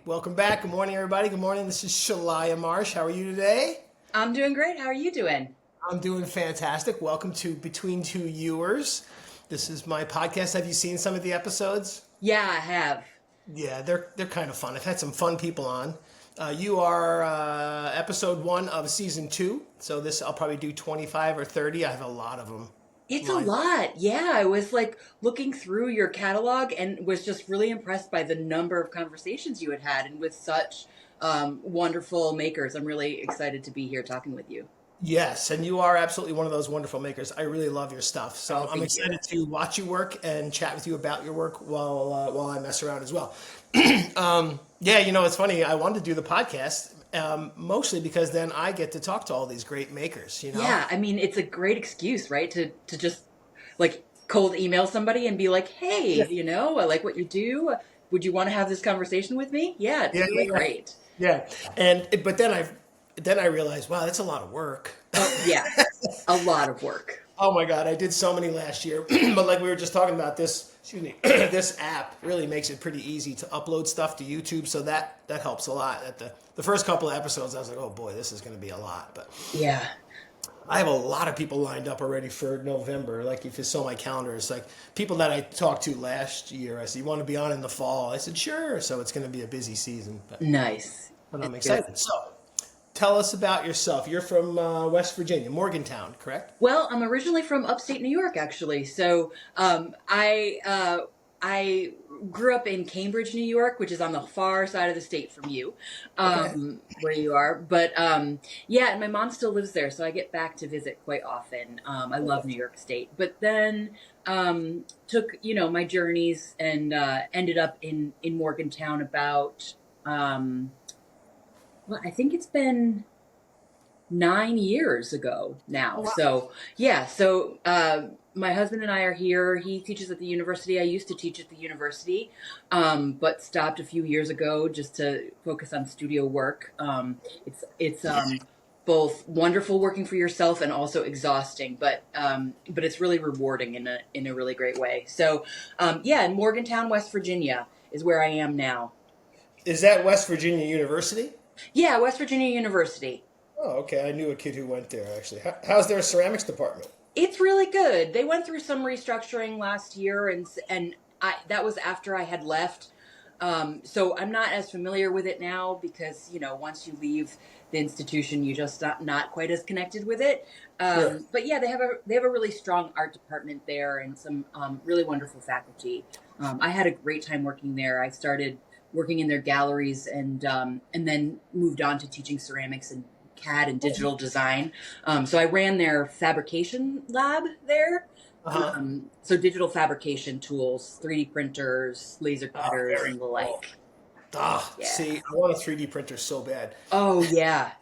Welcome back. Good morning, everybody. Good morning. This is Shalya Marsh. How are you today? I'm doing great. How are you doing? I'm doing fantastic. Welcome to Between Two Ewers. This is my podcast. Have you seen some of the episodes? Yeah, I have. Yeah, they're kind of fun. I've had some fun people on. You are episode 1 of season 2. So this I'll probably do 25 or 30. I have a lot of them. It's a lot. Yeah, I was like looking through your catalog and was just really impressed by the number of conversations you had had and with such wonderful makers. I'm really excited to be here talking with you. Yes, and you are absolutely one of those wonderful makers. I really love your stuff. So Oh, I'm thank you. excited to watch you work and chat with you about your work while I mess around as well. Yeah, it's funny. I wanted to do the podcast mostly because then I get to talk to all these great makers. Yeah, I mean, it's a great excuse, right? To just like cold email somebody and be like, hey, Yeah, I like what you do. Would you want to have this conversation with me? Yeah, it's yeah, really yeah, great. yeah. But then I realized, wow, that's a lot of work. Oh, yeah, a lot of work. Oh my God, I did so many last year. But like we were just talking about this, excuse me, this app really makes it pretty easy to upload stuff to YouTube. So that helps a lot. At the first couple of episodes, I was like, oh boy, this is going to be a lot. But Yeah. I have a lot of people lined up already for November. Like if you saw my calendar, it's like people that I talked to last year. I said, you want to be on in the fall? I said, sure. So it's going to be a busy season, Nice. but I'm It's good. excited. So tell us about yourself. You're from West Virginia, Morgantown, correct? Well, I'm originally from upstate New York, actually. So I grew up in Cambridge, New York, which is on the far side of the state from you, Okay. where you are. But yeah, and my mom still lives there, so I get back to visit quite often. I love New York State. But then took my journeys and ended up in Morgantown about well, I think it's been 9 years ago Oh, now. wow. So yeah, so my husband and I are here. He teaches at the university. I used to teach at the university, but stopped a few years ago just to focus on studio work. It's both wonderful working for yourself and also exhausting, but it's really rewarding in a really great way. So yeah, in Morgantown, West Virginia is where I am now. Is that West Virginia University? Yeah, West Virginia University. Oh, okay. I knew a kid who went there, actually. How's their ceramics department? It's really good. They went through some restructuring last year, and that was after I had left. So I'm not as familiar with it now because once you leave the institution, you just not quite as connected with it. Sure. But yeah, they have a really strong art department there and some really wonderful faculty. I had a great time working there. I started working in their galleries and then moved on to teaching ceramics and CAD and digital design. So I ran their fabrication lab there. Uh-huh. So digital fabrication tools, 3D printers, laser Oh, cutters, very and the cool. like. Yeah. See, I want a 3D printer so bad. Oh yeah.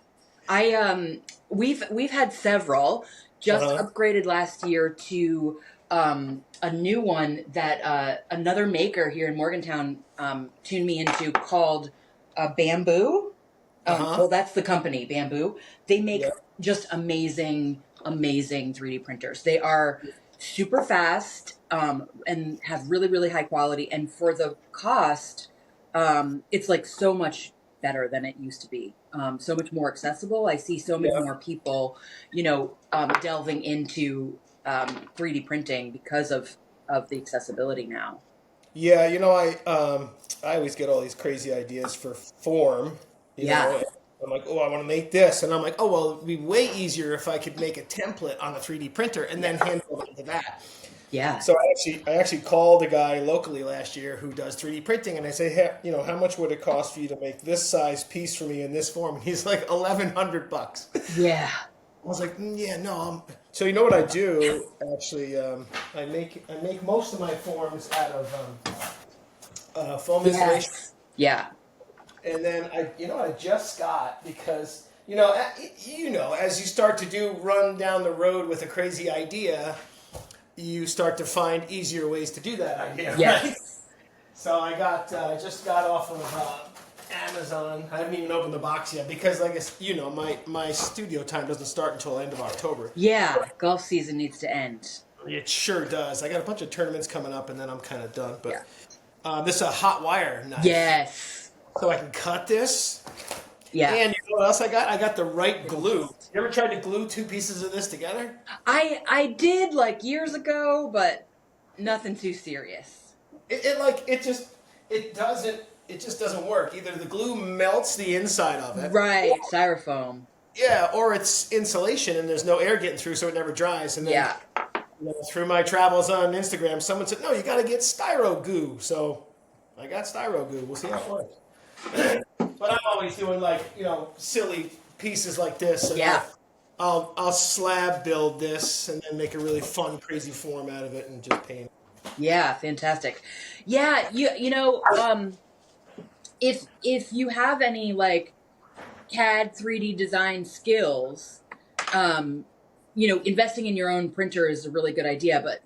We've had several. Just Uh-huh. upgraded last year to a new one that another maker here in Morgantown tuned me into called Bamboo. Uh-huh. Well, that's the company, Bamboo. They make Yeah. just amazing, amazing 3D printers. They are super fast and have really, really high quality. And for the cost, it's like so much better than it used to be. So much more accessible. I see so many Yeah. more people, delving into 3D printing because of the accessibility now. Yeah, I always get all these crazy ideas for form, you Yeah. know. I'm like, oh, I want to make this. And I'm like, oh, well, it'd be way easier if I could make a template on a 3D printer and then hand it into that. Yeah. So I actually called a guy locally last year who does 3D printing, and I say, hey, how much would it cost for you to make this size piece for me in this form? And he's like, $1,100. Yeah. I was like, yeah, no. So you know what I do? Actually, I make most of my forms out of foam insulation, Yes. Yeah. and then I just got because as you start to run down the road with a crazy idea, you start to find easier ways to do that idea, right? Yes. So I just got off of Amazon. I haven't even opened the box yet because, like my studio time doesn't start until the end of October. Yeah. Golf season needs to end. It sure does. I got a bunch of tournaments coming up, and then I'm kind of done. Yeah. But this is a hot wire knife. Yes. so I can cut this. Yeah. And you know what else I got? I got the right glue. You ever tried to glue two pieces of this together? I did like years ago, but nothing too serious. It just doesn't work. Either the glue melts the inside of it, Right, styrofoam. yeah, or it's insulation and there's no air getting through, so it never dries. And then Yeah. through my travels on Instagram, someone said, "No, you got to get styro goo." So I got styro goo. We'll see how it works. But I'm always doing silly pieces like this. And Yeah. I'll slab build this and then make a really fun, crazy form out of it and just paint. Yeah, fantastic. Yeah, if you have any like CAD 3D design skills, investing in your own printer is a really good idea. But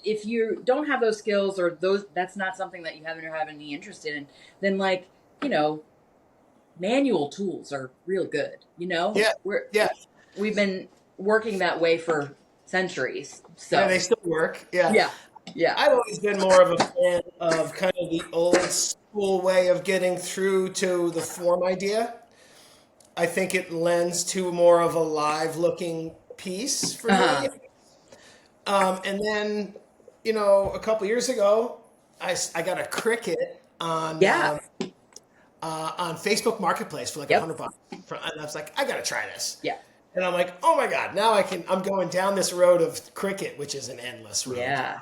if you don't have those skills or that's not something that you have any interest in, then manual tools are real good. Yeah. We've been working that way for centuries. So Yeah, they still work. Yeah. yeah. Yeah. I've always been more of a fan of kind of the old school way of getting through to the form idea. I think it lends to more of a live looking piece for me. And then, a couple years ago, I got a Cricut on Yeah. on Facebook Marketplace for like Yep. $100. And I was like, I gotta try this. Yeah. And I'm like, oh my God, now I'm going down this road of Cricut, which is an endless road. Yeah.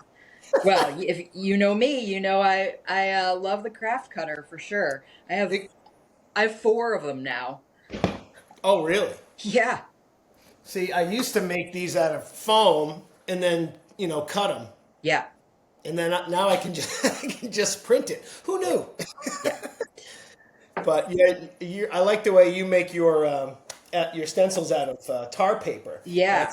Well, if you know me, I love the craft cutter for sure. I have 4 of them now. Oh, really? Yeah. See, I used to make these out of foam and then, cut them. Yeah. And then now I can just print it. Who knew? But yeah, I like the way you make your stencils out of tar paper. Yeah.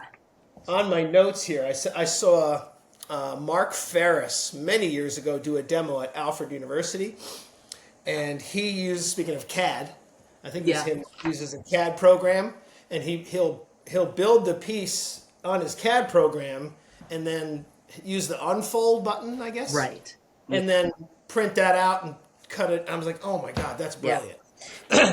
On my notes here, I saw Mark Ferris many years ago do a demo at Alfred University, and he used, speaking of CAD, I think it's him uses a CAD program, and he'll build the piece on his CAD program, and then use the unfold button, I guess. Right. And then print that out and cut it. I was like, oh my God, that's brilliant.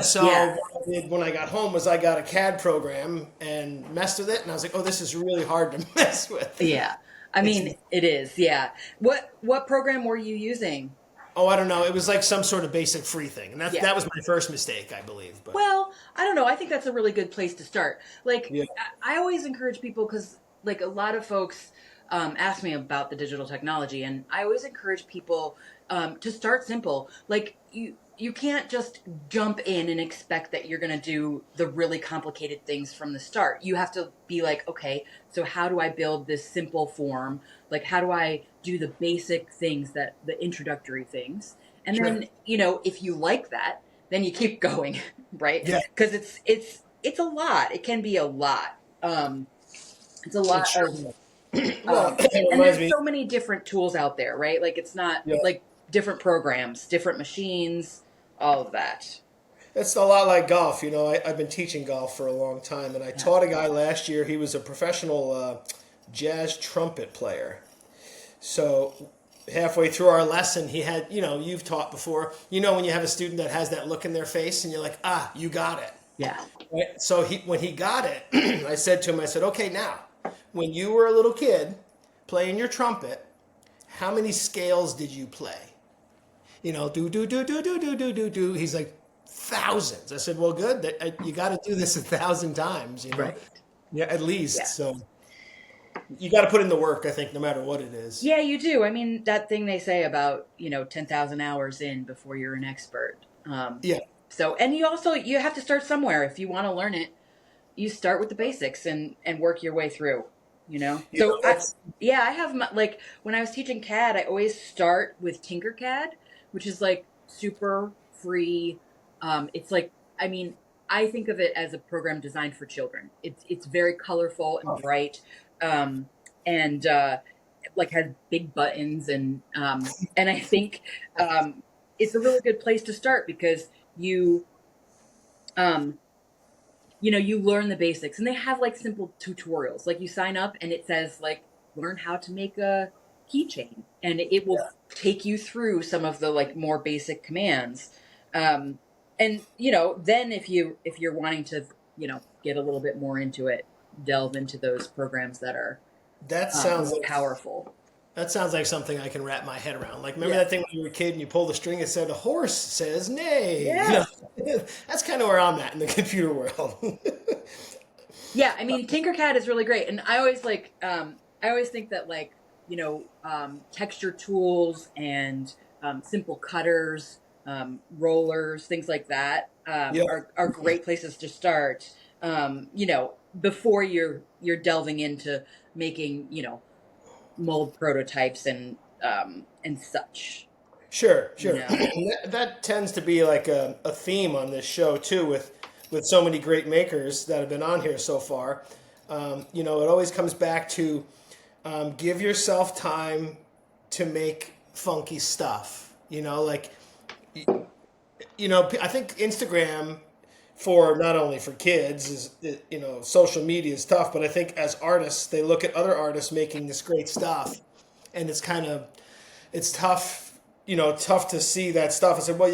So Yeah. what I did when I got home was I got a CAD program and messed with it, and I was like, oh, this is really hard to mess with. Yeah. I mean, it is. Yeah. What program were you using? Oh, I don't know. It was like some sort of basic free thing, and that was my first mistake, I believe. But Well, I don't know. I think that's a really good place to start. Like, Yeah. I always encourage people because, like, a lot of folks ask me about the digital technology, and I always encourage people to start simple. Like, you can't just jump in and expect that you're going to do the really complicated things from the start. You have to be like, okay, so how do I build this simple form? Like, how do I do the basic things, the introductory things? And Sure. then, if you like that, then you keep going, right? Yeah. Because it's a lot. It can be a lot. It's a lot Sure. of, Well, it and reminds there's me. so many different tools out there, right? Like, it's not like different programs, different machines, all of that. It's a lot like golf. I've been teaching golf for a long time, and I taught a guy last year. He was a professional jazz trumpet player. So halfway through our lesson, he had, you've taught before, when you have a student that has that look in their face and you're like, you got it. Yeah. Right? So when he got it, I said to him, okay, now, when you were a little kid playing your trumpet, how many scales did you play? Do, do, do, do, do, do, do, do, do. He's like, thousands. I said, well, good. You got to do this 1,000 times, Right. Yeah, at least. Yeah. So you got to put in the work, I think, no matter what it is. Yeah, you do. I mean, that thing they say about, 10,000 hours in before you're an expert. Yeah. So, and you have to start somewhere. If you want to learn it, you start with the basics and work your way through, So, I have, like, when I was teaching CAD, I always start with Tinkercad, which is, like, super free. It's like, I mean, I think of it as a program designed for children. It's very colorful and bright, and like has big buttons, and I think it's a really good place to start because you learn the basics, and they have like simple tutorials. Like you sign up and it says like learn how to make a keychain, and it will take you through some of the like more basic commands. And then if you're wanting to, get a little bit more into it, delve into those programs that are That sounds more like powerful. that sounds like something I can wrap my head around. Like, remember Yeah. that thing when you were a kid and you pull the string, it said a horse says nay. Yeah. That's kind of where I'm at in the computer world. Yeah, I mean, Tinkercad is really great, and I always think that texture tools and simple cutters, rollers, things like that Yeah. are great places to start. Before you're delving into making mold prototypes and such. Sure, You sure. know, That tends to be like a theme on this show too, with so many great makers that have been on here so far. It always comes back to give yourself time to make funky stuff. I think Instagram, for not only for kids, social media is tough, but I think as artists, they look at other artists making this great stuff, and it's tough, tough to see that stuff and say, well,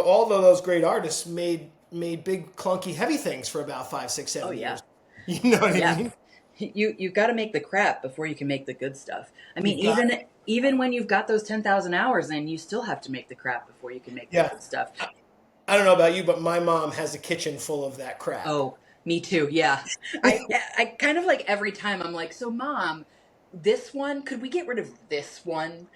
all of those great artists made big clunky heavy things for about 5, 6, 7 oh yeah, years. You know what I yeah. mean? You've got to make the crap before you can make the good stuff. I mean, You got even when you've got those 10,000 hours in, you still have to make the crap before you can make the Yeah. good stuff. I don't know about you, but my mom has a kitchen full of that crap. Oh, me too. Yeah. I kind of like every time I'm like, so Mom, this one, could we get rid of this one?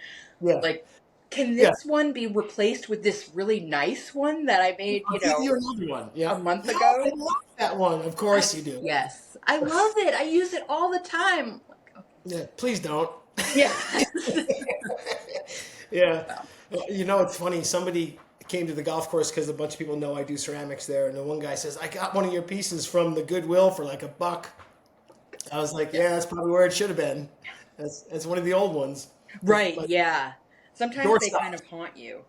Yeah. Like, can Yeah. this one be replaced with this really nice one that I made, I'll give you another one. Yeah. a month No, ago? I love that one. Of course you do. Yes. I love it. I use it all the time. Yeah. Please don't. Yeah. Yeah. It's funny. Somebody came to the golf course because a bunch of people know I do ceramics there, and the one guy says, "I got one of your pieces from the Goodwill for like $1." I was like, "Yeah, that's probably where it should have been. That's one of the old ones." Right. But Yeah. Sometimes they doorstop. kind of haunt you.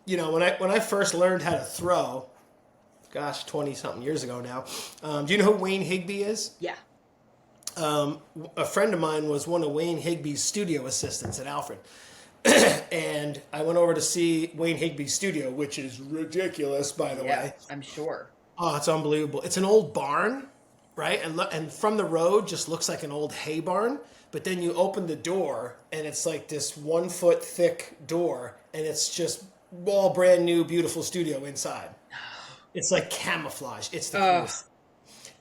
When I first learned how to throw, gosh, 20 something years ago now. Do you know who Wayne Higbee is? Yeah. A friend of mine was one of Wayne Higbee's studio assistants at Alfred. And I went over to see Wayne Higbee's studio, which is ridiculous, by the Yeah. way. I'm sure. Oh, it's unbelievable. It's an old barn, right? And from the road, just looks like an old hay barn. But then you open the door, and it's like this 1 foot thick door, and it's just all brand new, beautiful studio inside. It's like camouflage. It's the coolest.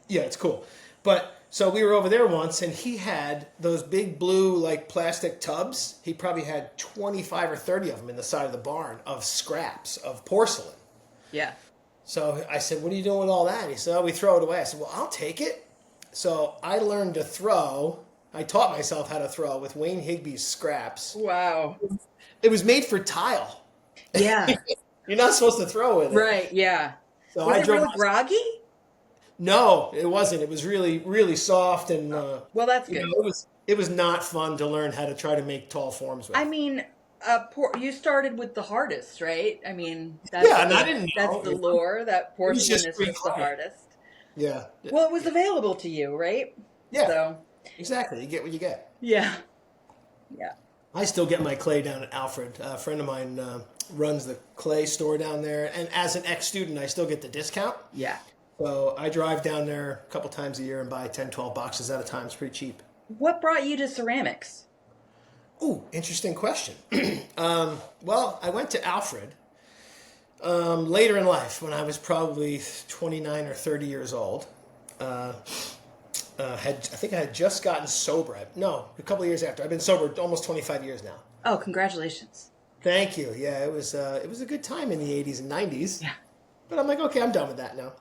Yeah, it's cool. But so we were over there once, and he had those big blue like plastic tubs. He probably had 25 or 30 of them in the side of the barn of scraps of porcelain. Yeah. So I said, "What are you doing with all that?" And he said, "Oh, we throw it away." I said, "Well, I'll take it." So I learned to throw. I taught myself how to throw with Wayne Higbee's scraps. Wow. It was made for tile. Yeah. You're not supposed to throw with it. Right. Yeah. So Was I it drove. real groggy? No, it wasn't. It was really, really soft, and Well, that's good. it was not fun to learn how to try to make tall forms with. I mean, you started with the hardest, right? I mean, that's Yeah, and I didn't know. that's the lore, that porcelain just is free just the clay. hardest. Yeah. Well, it was available to you, right? Yeah. So, Exactly. You get what you get. yeah. Yeah. I still get my clay down at Alfred. A friend of mine runs the clay store down there, and as an ex-student, I still get the discount. Yeah. So I drive down there a couple times a year and buy 10, 12 boxes at a time. It's pretty cheap. What brought you to ceramics? Ooh, interesting question. Well, I went to Alfred later in life when I was probably 29 or 30 years old. I think I had just gotten sober. No, a couple of years after. I've been sober almost 25 years now. Oh, congratulations. Thank you. Yeah, it was a good time in the 80s and 90s. Yeah. But I'm like, okay, I'm done with that now.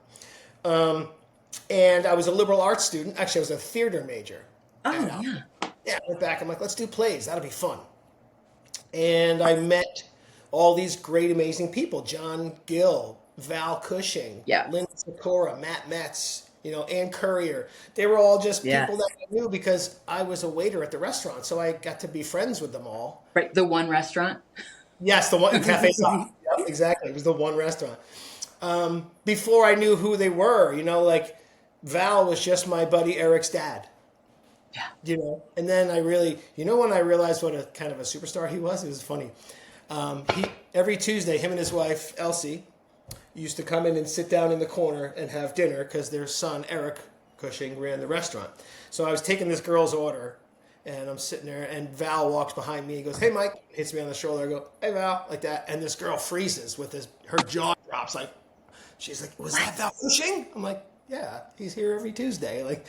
And I was a liberal arts student. Actually, I was a theater major. Oh, yeah. Yeah, I went back. I'm like, let's do plays. That'll be fun. And I met all these great, amazing people. John Gill, Val Cushing, Yeah. Lynn Sikora, Matt Metz, Ann Courier. They were all just Yes. people that I knew because I was a waiter at the restaurant. So I got to be friends with them all. Right. The one restaurant. Yes, the one Cafe Soft. Yep, exactly. It was the one restaurant. Before I knew who they were, like Val was just my buddy Eric's dad. Yeah. And then I really, when I realized what a kind of a superstar he was, it was funny. Every Tuesday, him and his wife Elsie used to come in and sit down in the corner and have dinner because their son Eric Cushing ran the restaurant. So I was taking this girl's order, and I'm sitting there, and Val walks behind me. He goes, "Hey, Mike," hits me on the shoulder. I go, "Hey, Val," like that, and this girl freezes with her jaw drops. Like, she's like, "Was that Val Cushing?" I'm like, "Yeah, he's here every Tuesday." Like,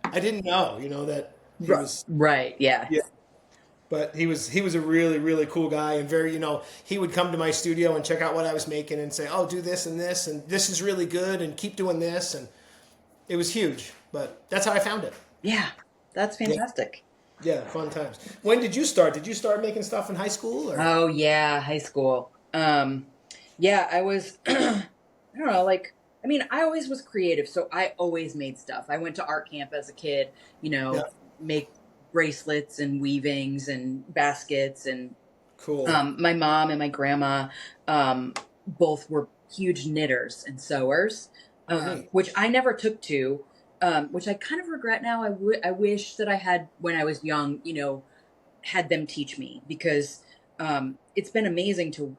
I didn't know, that he was. Right. Yeah. Yeah. But he was a really, really cool guy, and very, he would come to my studio and check out what I was making and say, "Oh, do this and this is really good, and keep doing this," and it was huge. But that's how I found it. Yeah. That's fantastic. Yeah, fun times. When did you start? Did you start making stuff in high school? Or? Oh yeah, high school. Yeah, I was. I don't know. I always was creative, so I always made stuff. I went to art camp as a kid. Make bracelets and weavings and baskets and. Cool. My mom and my grandma, both were huge knitters and sewers, which I never took to. Which I kind of regret now. I wish that I had, when I was young, had them teach me, because it's been amazing to,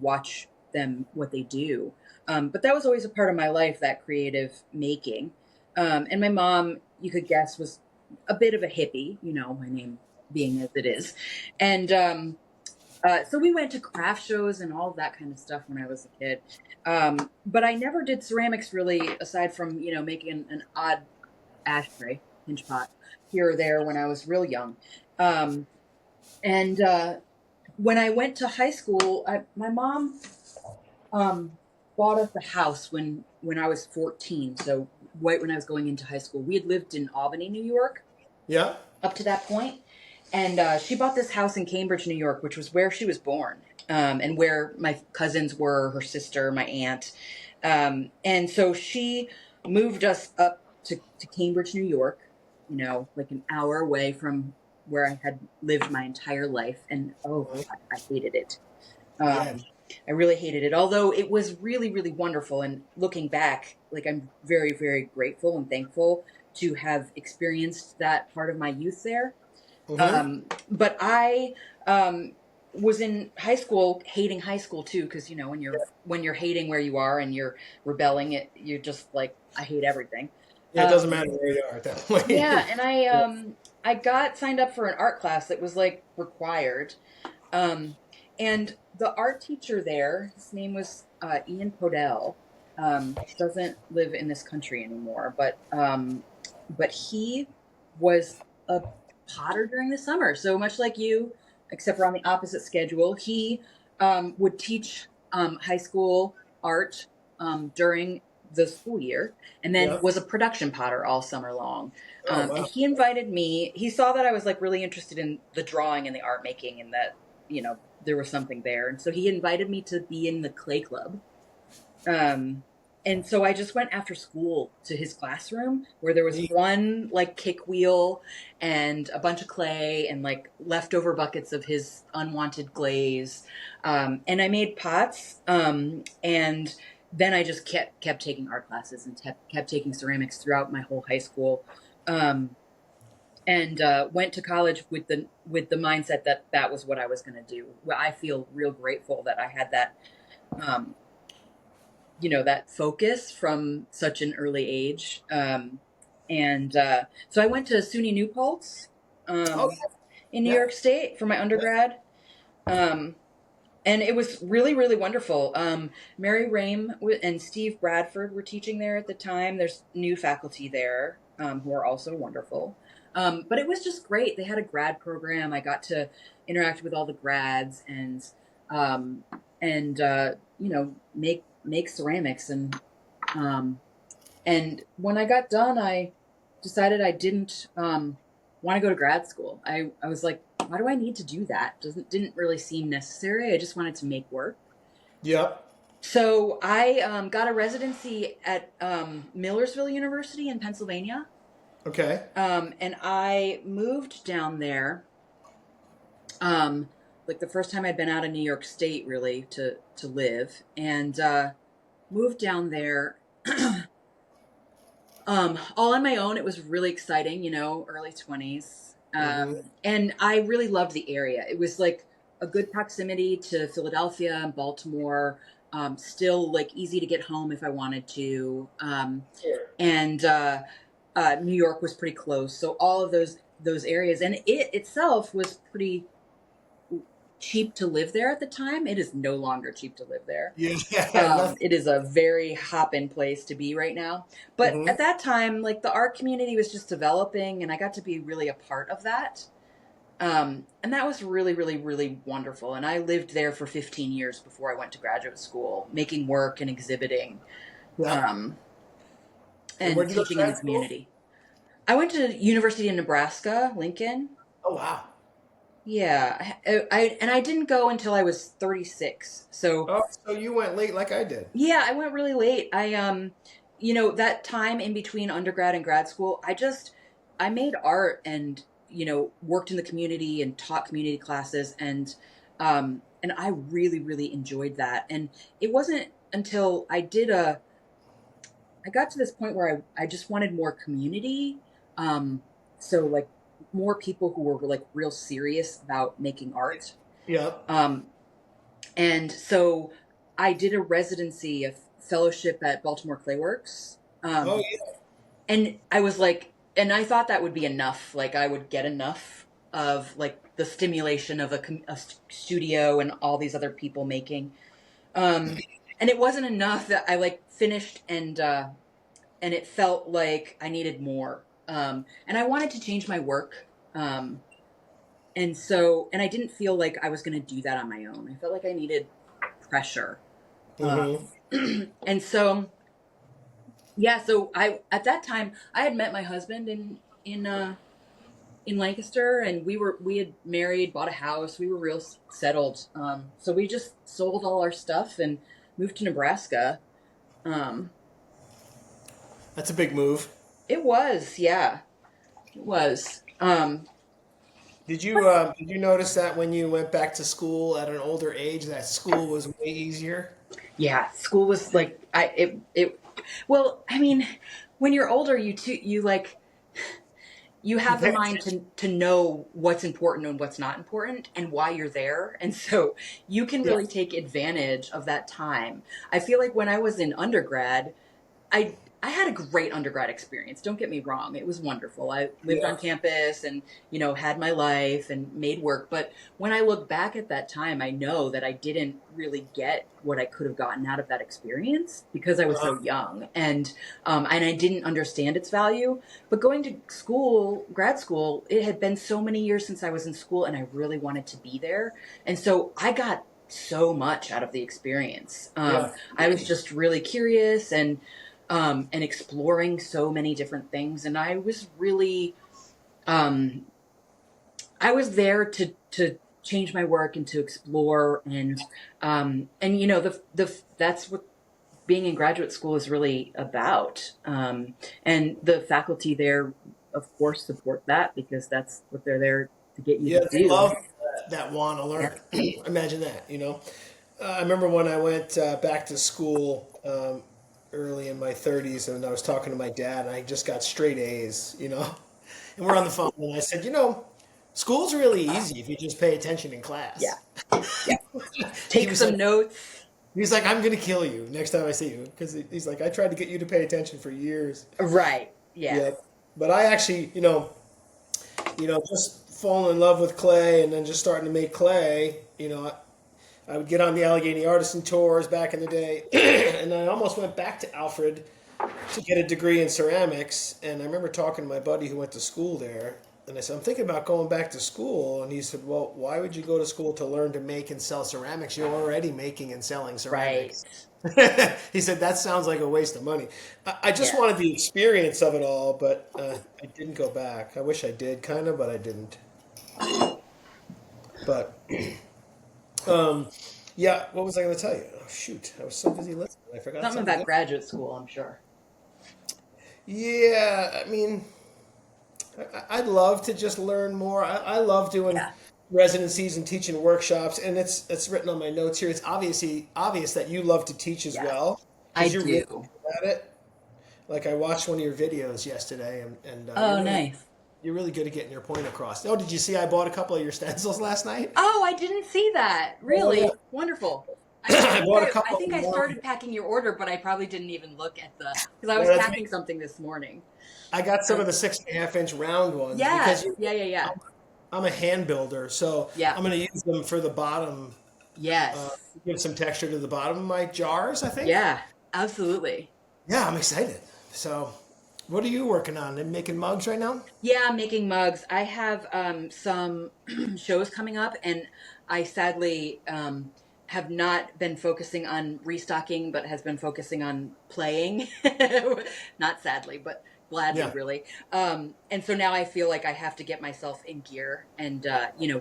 watch them, what they do. But that was always a part of my life, that creative making. And my mom, you could guess, was a bit of a hippie, my name being as it is. And so we went to craft shows and all of that kind of stuff when I was a kid. But I never did ceramics really, aside from, making an odd ashtray, pinch pot, here or there when I was real young. And when I went to high school, my mom bought us a house when I was 14. So right when I was going into high school. We had lived in Albany, New York. Yeah. Up to that point. And she bought this house in Cambridge, New York, which was where she was born, and where my cousins were, her sister, my aunt. And so she moved us up to Cambridge, New York, like an hour away from where I had lived my entire life. And, I hated it. I really hated it, although it was really, really wonderful. And looking back, I'm very, very grateful and thankful to have experienced that part of my youth there. Mm-hmm. But I was in high school, hating high school too, because when you're hating where you are and you're rebelling, you're just like, I hate everything. Yeah, it doesn't matter where you are at that point. Yeah, and I got signed up for an art class that was required, and the art teacher there, his name was Ian Podell. Doesn't live in this country anymore, but he was a potter during the summer. So much like you, except for on the opposite schedule, he would teach high school art during the school year, and then was a production potter all summer long. Wow. And he invited me. He saw that I was really interested in the drawing and the art making, and that there was something there, and so he invited me to be in the clay club. And so I just went after school to his classroom, where there was one kick wheel and a bunch of clay and leftover buckets of his unwanted glaze. And I made pots. And then I just kept taking art classes and kept taking ceramics throughout my whole high school. And went to college with the mindset that was what I was going to do. Well, I feel real grateful that I had that, that focus from such an early age. So I went to SUNY New Paltz in New York State for my undergrad. And it was really, really wonderful. Mary Rame and Steve Bradford were teaching there at the time. There's new faculty there who are also wonderful. But it was just great. They had a grad program. I got to interact with all the grads and make ceramics. And when I got done, I decided I didn't want to go to grad school. I was like, why do I need to do that? Didn't really seem necessary. I just wanted to make work. Yep. So I got a residency at Millersville University in Pennsylvania. Okay. And I moved down there, the first time I'd been out of New York State, really, to live, and moved down there all on my own. It was really exciting, early 20s. And I really loved the area. It was a good proximity to Philadelphia and Baltimore. Still like easy to get home if I wanted to. Sure. And New York was pretty close. So all of those areas, and it itself was pretty cheap to live there at the time. It is no longer cheap to live there. Yeah, yeah. It is a very hop-in place to be right now. But Mm-hmm. at that time, like the art community was just developing, and I got to be really a part of that. And that was really, really, really wonderful. And I lived there for 15 years before I went to graduate school, making work and exhibiting, Yeah. um, And and where'd you go to teaching in the grad school? community. I went to University of Nebraska, Lincoln. Oh, wow. Yeah, and I didn't go until I was 36. So Oh, so you went late like I did. yeah, I went really late. That time in between undergrad and grad school, I made art and, worked in the community and taught community classes and I really, really enjoyed that. And it wasn't until I got to this point where I just wanted more community. So like more people who were like real serious about making art. Yeah. And so I did a residency, a fellowship at Baltimore Clayworks. Oh, Um, yeah. and I was like, and I thought that would be enough. Like I would get enough of like the stimulation of a studio and all these other people making. Um, and it wasn't enough that I like finished and it felt like I needed more. And I wanted to change my work. And I didn't feel like I was going to do that on my own. I felt like I needed pressure. Mm-hmm. And so, yeah, so at that time, I had met my husband in Lancaster, and we had married, bought a house. We were real settled. So we just sold all our stuff and moved to Nebraska. Um, That's a big move. it was, yeah, it was. Did you notice that when you went back to school at an older age, that school was way easier? Yeah, school was like well, I mean, when you're older, you You have the pay mind attention. to know what's important and what's not important and why you're there. And so you can Yeah. really take advantage of that time. I feel like when I was in undergrad, I I had a great undergrad experience. Don't get me wrong. It was wonderful. I lived Yeah. on campus and, had my life and made work. But when I look back at that time, I know that I didn't really get what I could have gotten out of that experience because I was Uh-huh. so young and I didn't understand its value. But going to school, grad school, it had been so many years since I was in school and I really wanted to be there. And so I got so much out of the experience. Yeah. I was just really curious and exploring so many different things. And I was really, um, I was there to change my work and to explore and that's what being in graduate school is really about. And the faculty there, of course, support that because that's what they're there to get you Yeah, to they do. love that want to Yeah. learn. Imagine that. I remember when I went back to school early in my 30s, and I was talking to my dad, and I just got straight A's. And we're on the phone, and I said, school's really easy if you just pay attention in Yeah. class. Yeah. He Take was some like, notes. he's like, I'm gonna kill you next time I see you, because he's like, I tried to get you to pay attention for years. Right. Yeah. Yeah, but I actually, just falling in love with clay, and then just starting to make clay. I would get on the Allegheny Artisan tours back in the day, and I almost went back to Alfred to get a degree in ceramics. And I remember talking to my buddy who went to school there, and I said, I'm thinking about going back to school. And he said, well, why would you go to school to learn to make and sell ceramics? You're already making and selling Right. ceramics. He said, that sounds like a waste of money. I just Yeah. wanted the experience of it all, but I didn't go back. I wish I did, kind of, but I didn't. But yeah, what was I going to tell you? Oh, shoot, I was so busy listening. I forgot Something something about good. graduate school, I'm sure. Yeah, I mean, I'd love to just learn more. I love doing Yeah. residencies and teaching workshops, and it's written on my notes here. It's obviously obvious that you love to teach as Yeah. well I because you're really do. good at it. Like I watched one of your videos yesterday, and Oh, nice. You're really good at getting your point across. Oh, did you see I bought a couple of your stencils last night? Oh, I didn't see that. Really? Oh, yeah. Wonderful. I bought a I couple. think I started packing your order, but I probably didn't even look at because I was Yeah, that's packing me. something this morning. I got some of the 6.5-inch round ones Yes. because Yeah. I'm a hand builder, so Yeah. I'm going to use them for the bottom. Yes. Give some texture to the bottom of my jars, I think. Yeah, absolutely. Yeah, I'm excited. So, what are you working on? Making mugs right now? Yeah, I'm making mugs. I have some shows coming up, and I sadly have not been focusing on restocking, but has been focusing on playing. Not sadly, but gladly, Yeah. really. And so now I feel like I have to get myself in gear and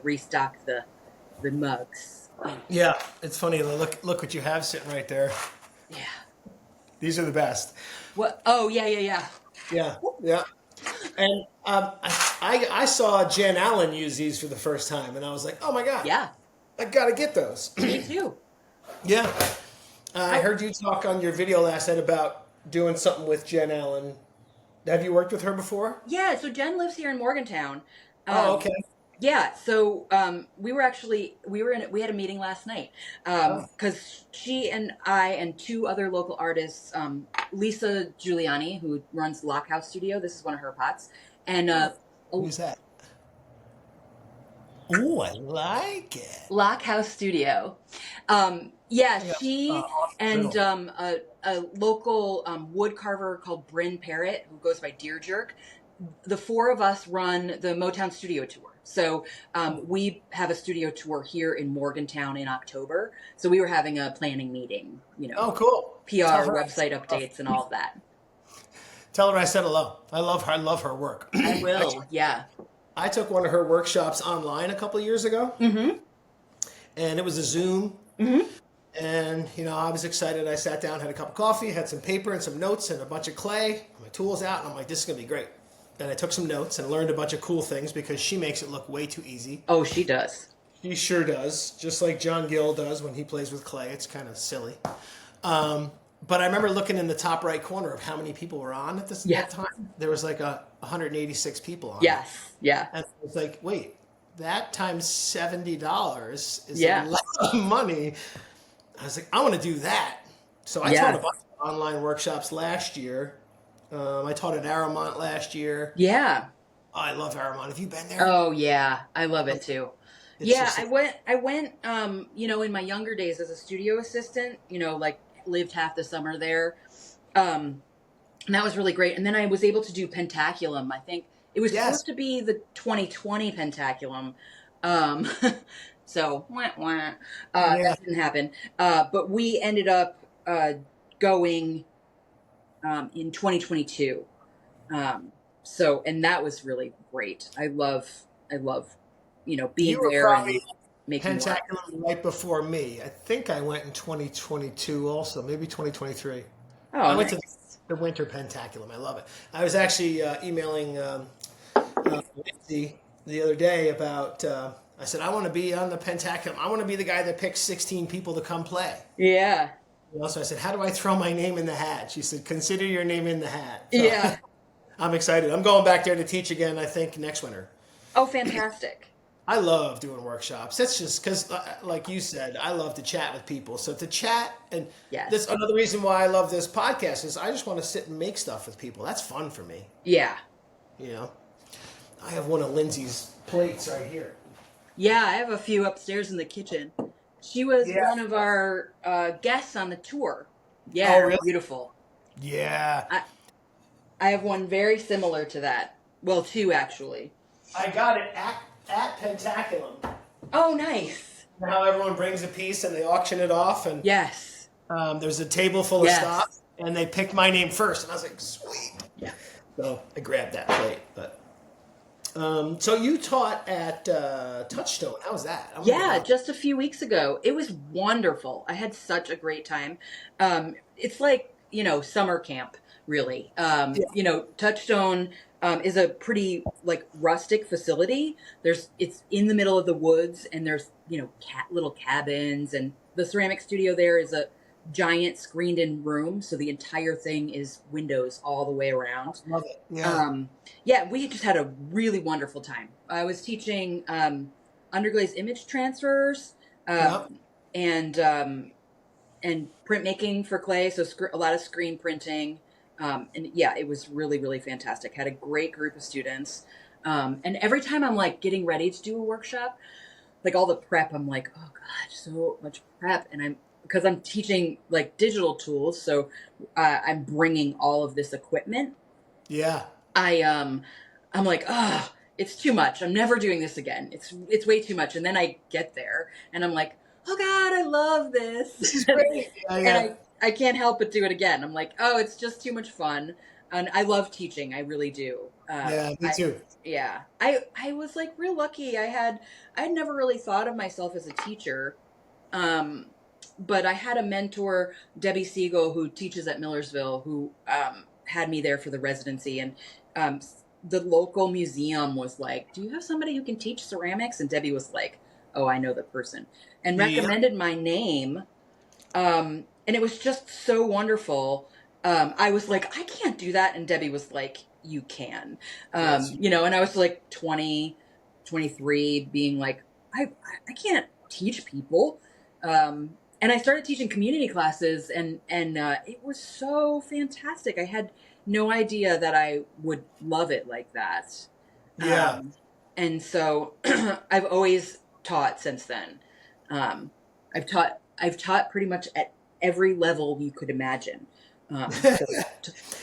restock the mugs. Yeah, it's funny. Look what you have sitting right there. Yeah. These are the best. What? Oh, yeah. Yeah. And I saw Jen Allen use these for the first time, and I was like, oh my God. Yeah. I gotta get those. Me too. Yeah. I heard you talk on your video last night about doing something with Jen Allen. Have you worked with her before? Yeah. So Jen lives here in Morgantown. Oh, okay. Yeah, so we had a meeting last night because she and I and two other local artists, Lisa Giuliani, who runs Lock House Studio, this is one of her pots, and Who's that? Ooh, I like it. Lock House Studio. She and a local wood carver called Bryn Parrott, who goes by Deer Jerk. The four of us run the Motown Studio Tour. So we have a studio tour here in Morgantown in October. So we were having a planning meeting, Oh, cool. PR, website updates, and all of that. Tell her I said hello. I love her. I love her work. I will, yeah. I took one of her workshops online a couple of years ago. Mm-hmm. And it was a Zoom. Mm-hmm. And, I was excited. I sat down, had a cup of coffee, had some paper and some notes and a bunch of clay, my tools out, and I'm like, this is going to be great. And I took some notes and learned a bunch of cool things because she makes it look way too easy. Oh, she does. She sure does. Just like John Gill does when he plays with clay. It's kind of silly. But I remember looking in the top right corner of how many people were on at that time. There was like 186 people on. Yes, yeah. And I was like, wait, that times $70 is a lot of money. I was like, I want to do that. So I taught a bunch of online workshops last year. I taught at Aramont last year. Yeah. Oh, I love Aramont. Have you been there? Oh yeah, I love it too. I went in my younger days as a studio assistant, like lived half the summer there. And that was really great. And then I was able to do Pentaculum. I think it was supposed to be the 2020 Pentaculum. So that didn't happen. But we ended up going in 2022. And that was really great. I love being there and making Pentaculum right before me. I think I went in 2022 also, maybe 2023. Oh, I went to the winter Pentaculum. I love it. I was actually emailing Lindsay the other day about, I said, I want to be on the Pentaculum. I want to be the guy that picks 16 people to come play. Yeah. So I said, how do I throw my name in the hat? She said, consider your name in the hat. So yeah. I'm excited. I'm going back there to teach again, I think, next winter. Oh, fantastic. I love doing workshops. That's just because, like you said, I love to chat with people. So to chat, and that's another reason why I love this podcast is I just want to sit and make stuff with people. That's fun for me. Yeah. I have one of Lindsay's plates right here. Yeah, I have a few upstairs in the kitchen. She was one of our guests on the tour. Yeah, oh, really? Beautiful. Yeah. I have one very similar to that. Well, two actually. I got it at Pentaculum. Oh, nice. Now everyone brings a piece and they auction it off. And yes. There's a table full of stuff, and they picked my name first. And I was like, sweet. Yeah. So I grabbed that plate. But so you taught at Touchstone. How was that? Yeah, just a few weeks ago. It was wonderful. I had such a great time. It's like, summer camp, really. Touchstone is a pretty rustic facility. It's in the middle of the woods, and there's little cabins, and the ceramic studio there is a giant screened in room. So the entire thing is windows all the way around. Love it. Yeah. Yeah, we just had a really wonderful time. I was teaching underglaze image transfers Yep. and printmaking for clay. So a lot of screen printing. And yeah, it was really, really fantastic. Had a great group of students. And every time I'm like getting ready to do a workshop, like all the prep, I'm like, oh God, so much prep. And because I'm teaching like digital tools. So I'm bringing all of this equipment. Yeah. I'm like, oh, it's too much. I'm never doing this again. It's way too much. And then I get there and I'm like, oh God, I love this. This is great. And I can't help but do it again. I'm like, oh, it's just too much fun. And I love teaching. I really do. Yeah, me too. I was like real lucky. I'd never really thought of myself as a teacher. But I had a mentor, Debbie Siegel, who teaches at Millersville, who had me there for the residency. And the local museum was like, do you have somebody who can teach ceramics? And Debbie was like, oh, I know the person. And recommended my name. And it was just so wonderful. I was like, I can't do that. And Debbie was like, you can. And I was like 20, 23, being like, I can't teach people. And I started teaching community classes, and it was so fantastic. I had no idea that I would love it like that. Yeah. And so I've always taught since then. I've taught pretty much at every level you could imagine.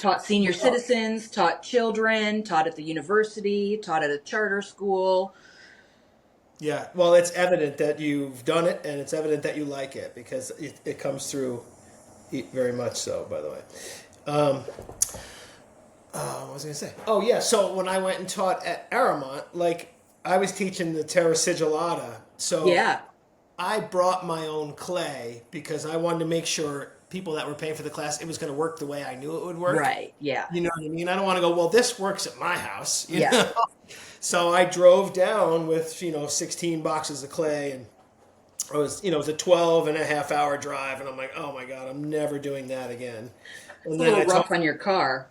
Taught senior citizens, taught children, taught at the university, taught at a charter school. Yeah, well, it's evident that you've done it, and it's evident that you like it, because it comes through very much so, by the way. What was I going to say? Oh, yeah, so when I went and taught at Aramont, like, I was teaching the Terra Sigillata, so yeah. I brought my own clay because I wanted to make sure people that were paying for the class, it was going to work the way I knew it would work. Right, yeah. You know what I mean? I don't want to go, well, this works at my house. You Yeah. know? So I drove down with, 16 boxes of clay, and it was a 12-and-a-half-hour drive, and I'm like, oh my God, I'm never doing that again. And It's a little rough on your car.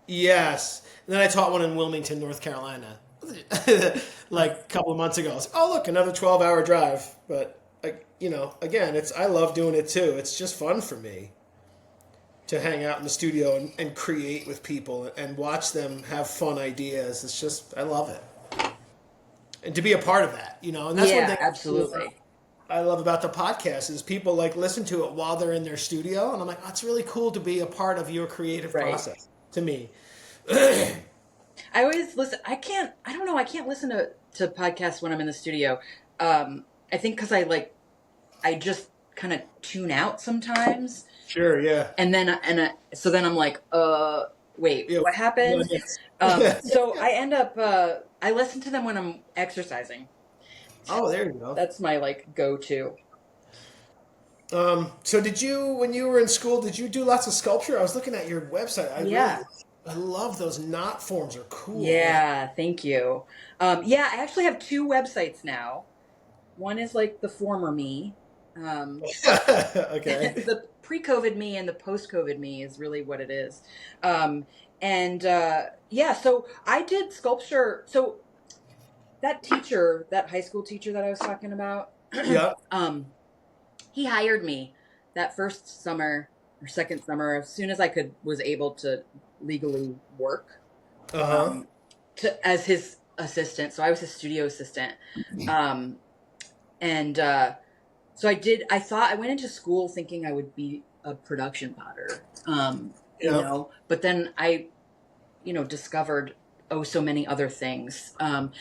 Yes. And then I taught one in Wilmington, North Carolina, like a couple of months ago. I was, oh, look, another 12-hour drive. But, again, I love doing it too. It's just fun for me to hang out in the studio and create with people and watch them have fun ideas. It's just, I love it. And to be a part of that, and that's one thing absolutely. I love about the podcast is people listen to it while they're in their studio, and I'm like, oh, it's really cool to be a part of your creative process. To me, I always listen. I can't listen to podcasts when I'm in the studio. I think because I just kind of tune out sometimes. Sure, yeah. And then so then I'm like, wait, what happened? So I end up I listen to them when I'm exercising. Oh, there you go. That's my go-to. So did you, when you were in school, did you do lots of sculpture? I was looking at your website. I love those knot forms. Are cool. Yeah, thank you. I actually have 2 websites now. One is the former me. Okay. The pre-COVID me and the post-COVID me is really what it is. So I did sculpture. So that high school teacher that I was talking about, Yeah. He hired me that first summer or second summer, as soon as I was able to legally work, as his assistant. So I was his studio assistant. So I went into school thinking I would be a production potter, but then I, discovered, so many other things. And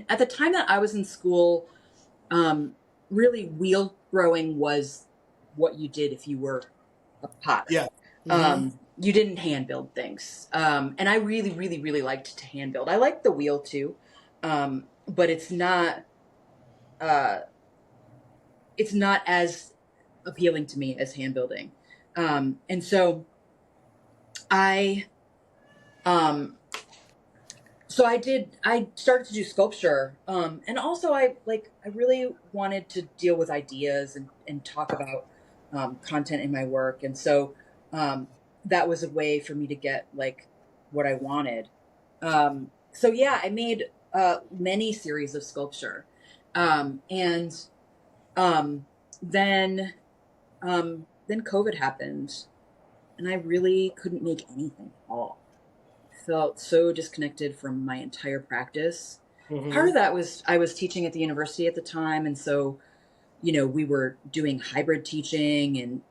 at the time that I was in school, really wheel throwing was what you did if you were a potter. Yeah. Mm-hmm. You didn't hand build things. And I really, really, really liked to hand build. I liked the wheel too. But it's not as appealing to me as hand building. And so I started to do sculpture. And also I really wanted to deal with ideas and talk about content in my work. And so that was a way for me to get like what I wanted. So yeah, I made many series of sculpture. And then COVID happened and I really couldn't make anything at all. Felt so disconnected from my entire practice. Part Mm-hmm. of that was I was teaching at the university at the time. And so, we were doing hybrid teaching and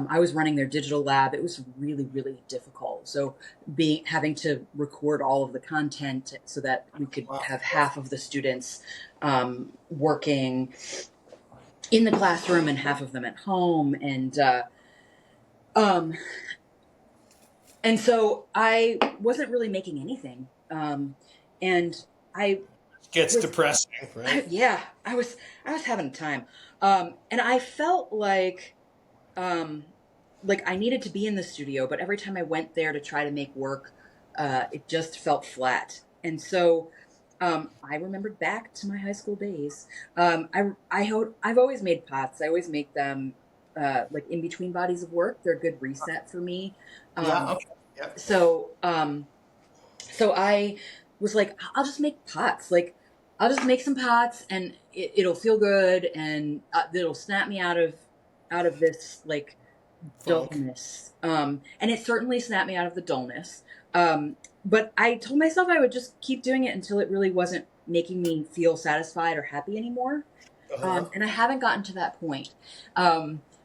I was running their digital lab. It was really, really difficult. So having to record all of the content so that we could Wow. have half of the students working in the classroom and half of them at home. And so I wasn't really making anything. And I Gets was, depressing, right? I was having a time. And I felt like I needed to be in the studio, but every time I went there to try to make work, it just felt flat. And so I remembered back to my high school days. I've always made pots. I always make them like in between bodies of work. They're a good reset for me. Yeah. Okay. Yep. So I was like, I'll just make pots. Like, I'll just make some pots, and it'll feel good, and it'll snap me out of this like dullness. And it certainly snapped me out of the dullness. But I told myself I would just keep doing it until it really wasn't making me feel satisfied or happy anymore. And I haven't gotten to that point,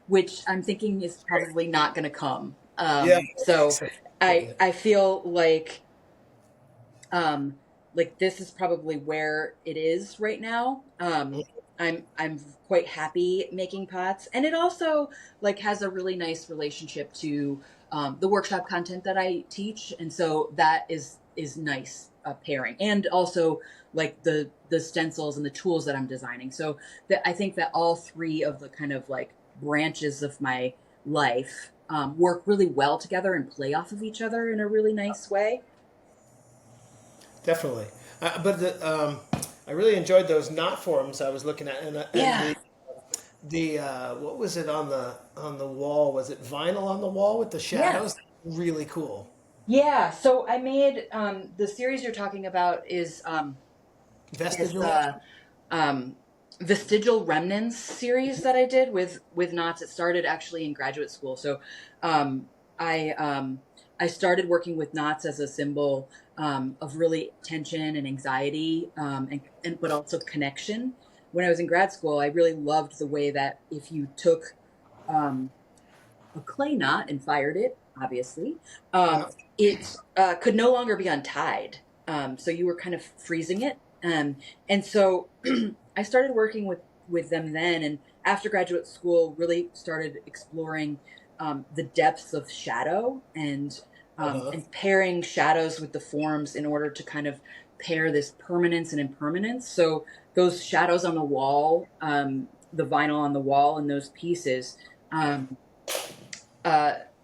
which I'm thinking is probably not going to come. So I feel like this is probably where it is right now. I'm quite happy making pots, and it also like has a really nice relationship to the workshop content that I teach, and so that is nice pairing, and also like the stencils and the tools that I'm designing. So that I think that all three of the kind of like branches of my life work really well together and play off of each other in a really nice way. Definitely. I really enjoyed those knot forms I was looking at, Yeah. and the what was it on the wall? Was it vinyl on the wall with the Yeah. shadows? Really cool. Yeah. So I made the series you're talking about is Vestigial. the vestigial remnants series that I did with knots. It started actually in graduate school. So I started working with knots as a symbol of really tension and anxiety, and but also connection. When I was in grad school, I really loved the way that if you took a clay knot and fired it, obviously, Yeah. it could no longer be untied. So you were kind of freezing it. And so I started working with them then. And after graduate school, really started exploring the depths of shadow and pairing shadows with the forms in order to kind of pair this permanence and impermanence. So those shadows on the wall, the vinyl on the wall and those pieces, are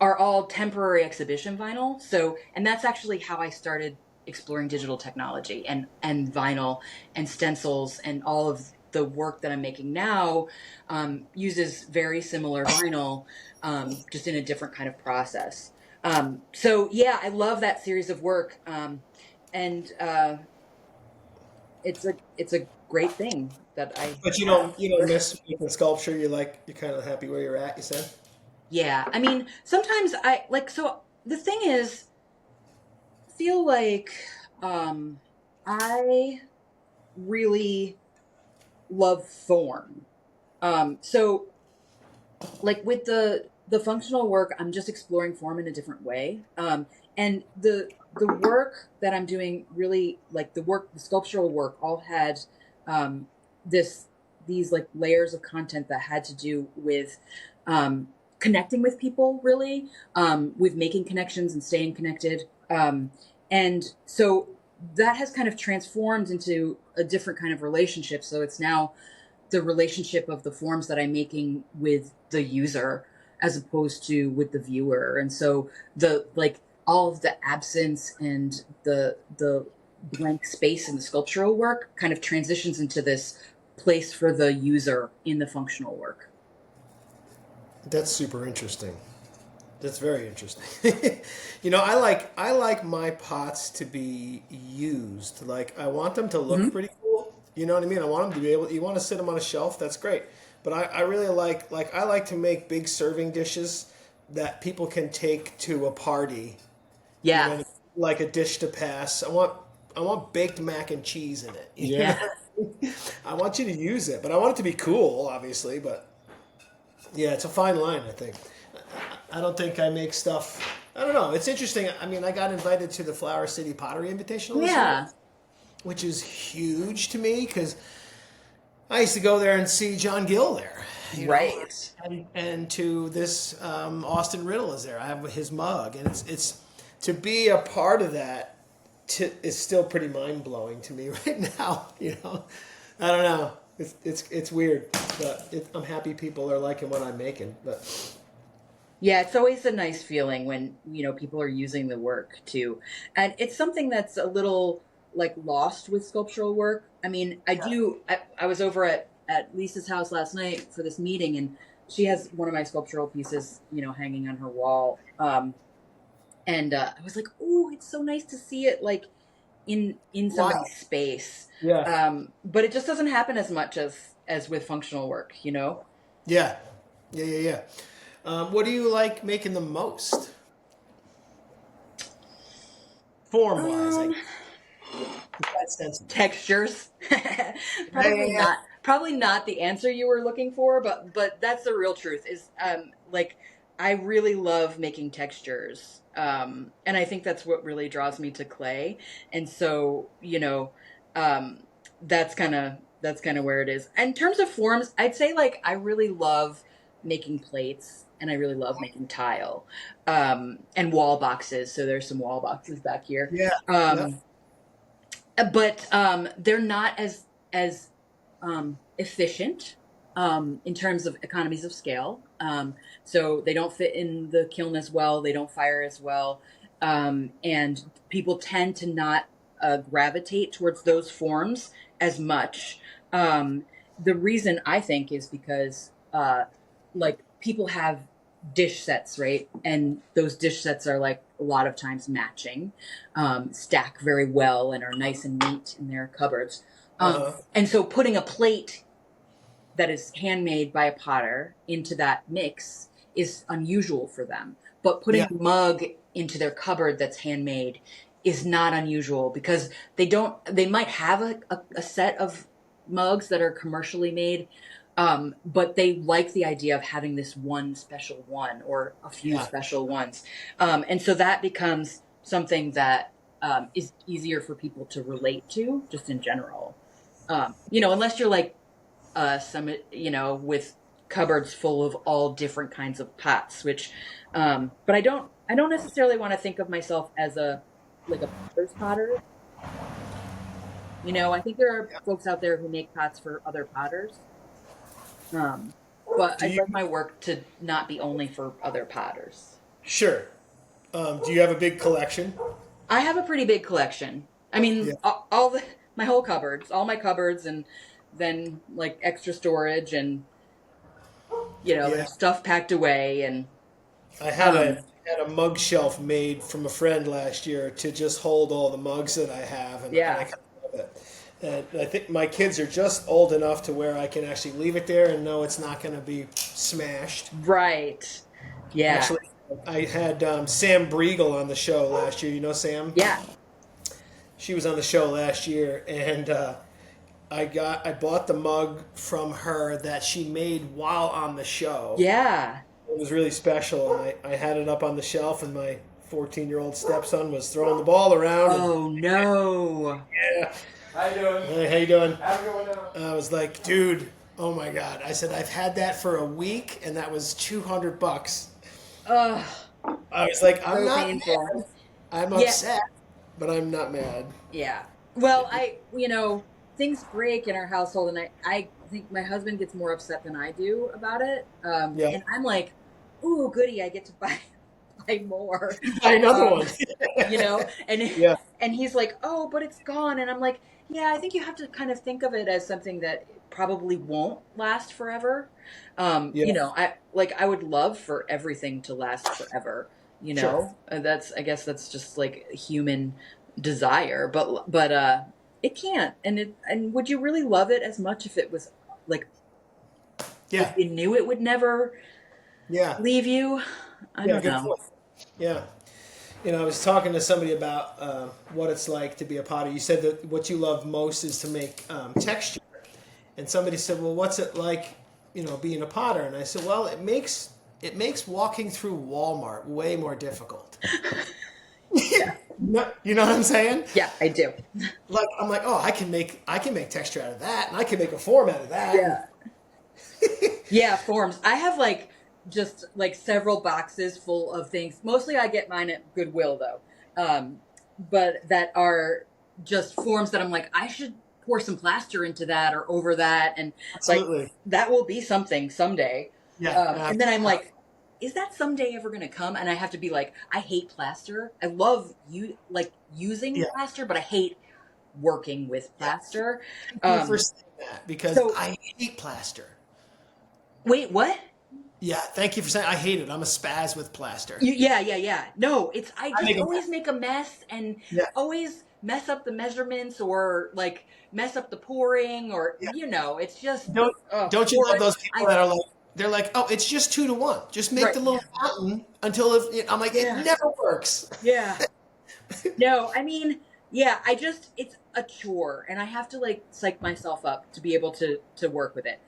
all temporary exhibition vinyl. So, and that's actually how I started exploring digital technology and vinyl and stencils, and all of the work that I'm making now uses very similar vinyl, just in a different kind of process. So yeah, I love that series of work. And it's a great thing that I But have. you don't miss making sculpture. You're kind of happy where you're at. You said. Yeah, I mean, sometimes I like, so the thing is, I feel like I really love form. So like with the functional work, I'm just exploring form in a different way. And the work that I'm doing, really like the sculptural work, all had this these like layers of content that had to do with connecting with people, really, with making connections and staying connected. And so that has kind of transformed into a different kind of relationship. So it's now the relationship of the forms that I'm making with the user as opposed to with the viewer. And so the like all of the absence and the blank space in the sculptural work kind of transitions into this place for the user in the functional work. That's super interesting. That's very interesting. I like my pots to be used. Like I want them to look pretty cool. You know what I mean? I want them to be able. You want to sit them on a shelf. That's great. But I really like I like to make big serving dishes that people can take to a party. You know, Yes. like a dish to pass. I want baked mac and cheese in it. You Yeah. know? I want you to use it, but I want it to be cool, obviously. But yeah, it's a fine line, I think. I don't think I make stuff. I don't know. It's interesting. I mean, I got invited to the Flower City Pottery Invitational this year, Yeah. which is huge to me because I used to go there and see John Gill there, you know, Right. and to this Austin Riddle is there. I have his mug, and it's to be a part of that. Is still pretty mind blowing to me right now. You know, I don't know. It's weird, but I'm happy people are liking what I'm making. But Yeah, it's always a nice feeling when, people are using the work too. And it's something that's a little like lost with sculptural work. I mean, I was over at Lisa's house last night for this meeting, and she has one of my sculptural pieces, hanging on her wall. And I was like, oh, it's so nice to see it like in wow, somebody's space. yeah, But it just doesn't happen as much as with functional work, yeah, yeah. What do you like making the most, form wise? Um, Like that sense. Textures. Yeah, yeah, yeah. Probably not the answer you were looking for, but that's the real truth is like I really love making textures. And I think that's what really draws me to clay. And so, um that's kind of where it is. In terms of forms, I'd say like I really love making plates and I really love making tile. And wall boxes. So there's some wall boxes back here. Yeah, yeah. But they're not as efficient in terms of economies of scale. So they don't fit in the kiln as well. They don't fire as well, and people tend to not gravitate towards those forms as much. The reason I think is because like people have dish sets, right? And those dish sets are like a lot of times matching, stack very well and are nice and neat in their cupboards. Uh-huh. And so putting a plate that is handmade by a potter into that mix is unusual for them. But putting Yeah, a mug into their cupboard that's handmade is not unusual because they might have a set of mugs that are commercially made, but they like the idea of having this one special one or a few yeah, special ones. And so that becomes something that is easier for people to relate to just in general. Unless you're like with cupboards full of all different kinds of pots, but I don't necessarily want to think of myself as like a potter's potter. I think there are folks out there who make pots for other potters. Um, but do I'd you like my work to not be only for other potters. sure? Do you have a big collection? I have a pretty big collection. I Yeah, mean, my whole cupboards, all my cupboards, and then like extra storage, and yeah. there's stuff packed away, and I had um, a mug shelf made from a friend last year to just hold all the mugs that I have, and I yeah, kind of love it. And I think my kids are just old enough to where I can actually leave it there and know it's not going to be smashed. right, yeah, Actually, I had Sam Briegel on the show last year. You know Sam? yeah, She was on the show last year, and I bought the mug from her that she made while on the show. yeah. It was really special, and I had it up on the shelf, and my 14-year-old stepson was throwing the ball around. And, Oh no. yeah. How you doing? Hey, how you doing? Have a good one now. I was like, dude, oh my god! I said I've had that for a week, and that was $200. Ugh, I was like, I'm so not painful. mad. I'm Yeah, upset, but I'm not mad. yeah. Well, things break in our household, and I think my husband gets more upset than I do about it. Yeah, And I'm like, ooh, goody, I get to buy more. buy another Um, one. and Yeah, and he's like, oh, but it's gone. And I'm like, yeah, I think you have to kind of think of it as something that probably won't last forever. Yeah. I would love for everything to last forever, Sure. I guess that's just like a human desire, but it can't. And would you really love it as much if it was like, if Yeah. you knew it would never Yeah. leave you? I Yeah. don't Good know. point. Yeah. I was talking to somebody about what it's like to be a potter. You said that what you love most is to make texture. And somebody said, "Well, what's it like, being a potter?" And I said, "Well, it makes walking through Walmart way more difficult." Yeah. You know what I'm saying? Yeah, I do. Like I'm like, oh, I can make texture out of that, and I can make a form out of that. And, Yeah. Yeah, forms. I have like just like several boxes full of things. Mostly I get mine at Goodwill though. But that are just forms that I'm like, I should pour some plaster into that or over that. And like, absolutely. that will be something someday. Yeah. And then I'm like, is that someday ever going to come? And I have to be like, I hate plaster. I love using Yeah. plaster, but I hate working with plaster. Thank you for saying that because So I hate plaster. wait, what? Yeah. Thank you for saying I hate it. I'm a spaz with plaster. Yeah. No, I I just make a always mess. make a mess and Yeah. always mess up the measurements or like mess up the pouring or Yeah. It's just Don't don't you or love those people I that are like they're like, oh, it's just 2-1. Just make right the little fountain until I'm like, it yeah never works. yeah no I mean yeah it's a chore and I have to like psych myself up to be able to work with it.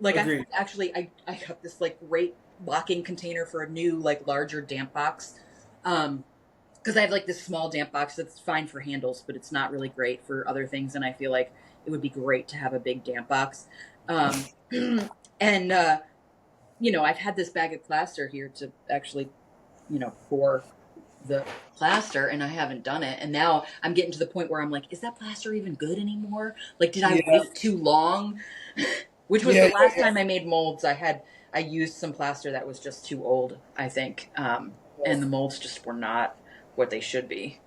Like Agreed. I got this like great locking container for a new like larger damp box. Because I have like this small damp box that's fine for handles, but it's not really great for other things. And I feel like it would be great to have a big damp box. Um, and I've had this bag of plaster here to actually, pour the plaster, and I haven't done it. And now I'm getting to the point where I'm like, is that plaster even good anymore? Like, did I Yeah. wait too long? Which was Yeah. the last time I made molds. I used some plaster that was just too old, I think. And the molds just were not what they should be.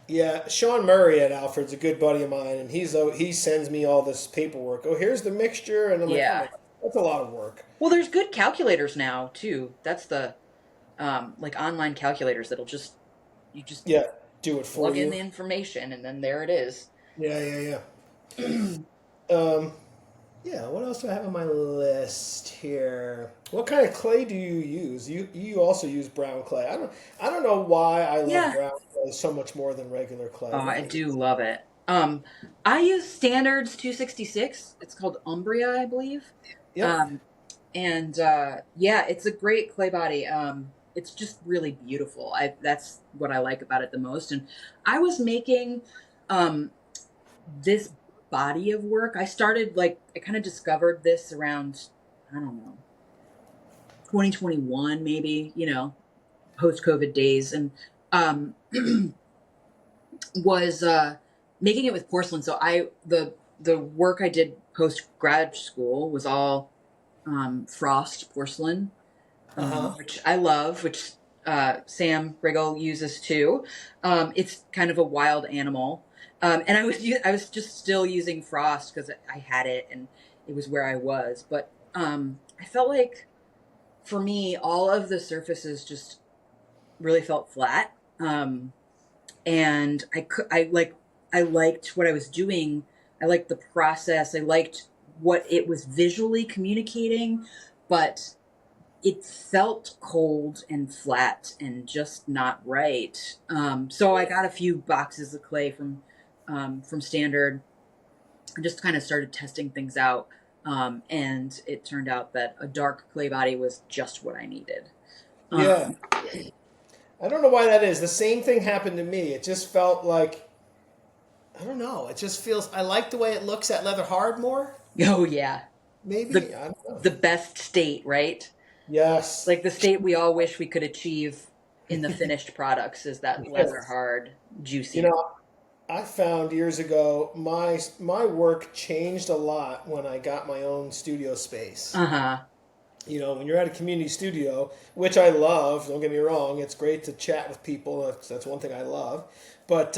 Yeah, Sean Murray at Alfred's a good buddy of mine, and he sends me all this paperwork. Oh, here's the mixture, and I'm like, oh my Yeah. God, that's a lot of work. Well, there's good calculators now too. That's the like online calculators that'll you just Yeah, do it for plug in you. the information and then there it is. Yeah. Um, yeah. What else do I have on my list here? What kind of clay do you use? You also use brown clay. I don't know why I love Yeah. brown clay so much more than regular clay. Oh, I do love it. I use Standards 266. It's called Umbria, I believe. Yep. Um, and yeah, it's a great clay body. It's just really beautiful. That's what I like about it the most. And I was making um, this body of work. I started I kind of discovered this around, I don't know, 2021 maybe, post COVID days, and um, was making it with porcelain. So the work I did post grad school was all frost porcelain, Uh-huh. which I love, which Sam Riggle uses too. It's kind of a wild animal, and I was just still using frost because I had it and it was where I was. But I felt like for me, all of the surfaces just really felt flat, and I liked what I was doing. I liked the process. I liked what it was visually communicating, but it felt cold and flat and just not right. So I got a few boxes of clay from Standard and just kind of started testing things out. And it turned out that a dark clay body was just what I needed. Yeah. Um, I don't know why that is. The same thing happened to me. It just felt like I don't know. It just feels. I like the way it looks at leather hard more. oh yeah, Maybe the I don't know. the best state, right? Yes. Like the state we all wish we could achieve in the finished products is that leather Yes. hard, You juicy. know, I found years ago my work changed a lot when I got my own studio space. Uh-huh. When you're at a community studio, which I love, don't get me wrong, it's great to chat with people. That's one thing I love. But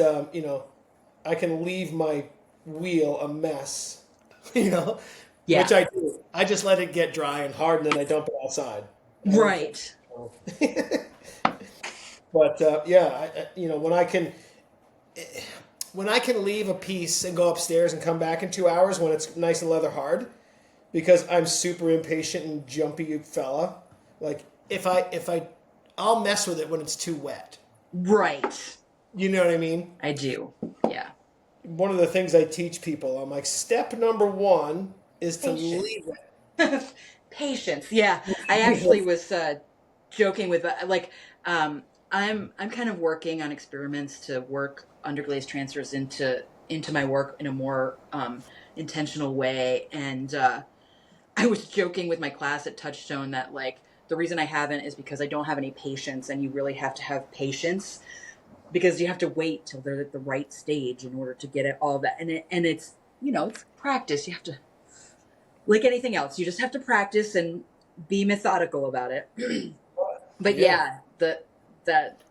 I can leave my wheel a mess you know, Yeah. which I do. I just let it get dry and hard, and then I dump it outside. Right. But yeah, when I can leave a piece and go upstairs and come back in 2 hours when it's nice and leather hard, because I'm super impatient and jumpy fella. Like I'll mess with it when it's too wet. Right. You know what I mean? I do. Yeah. One of the things I teach people, I'm like, step number 1 is to leave it. Patience. Yeah. I actually was joking with I'm kind of working on experiments to work underglaze transfers into my work in a more intentional way, and I was joking with my class at Touchstone that like the reason I haven't is because I don't have any patience, and you really have to have patience because you have to wait till they're at the right stage in order to get it all that, and it's it's practice. You have to, like anything else, you just have to practice and be methodical about it. But yeah, that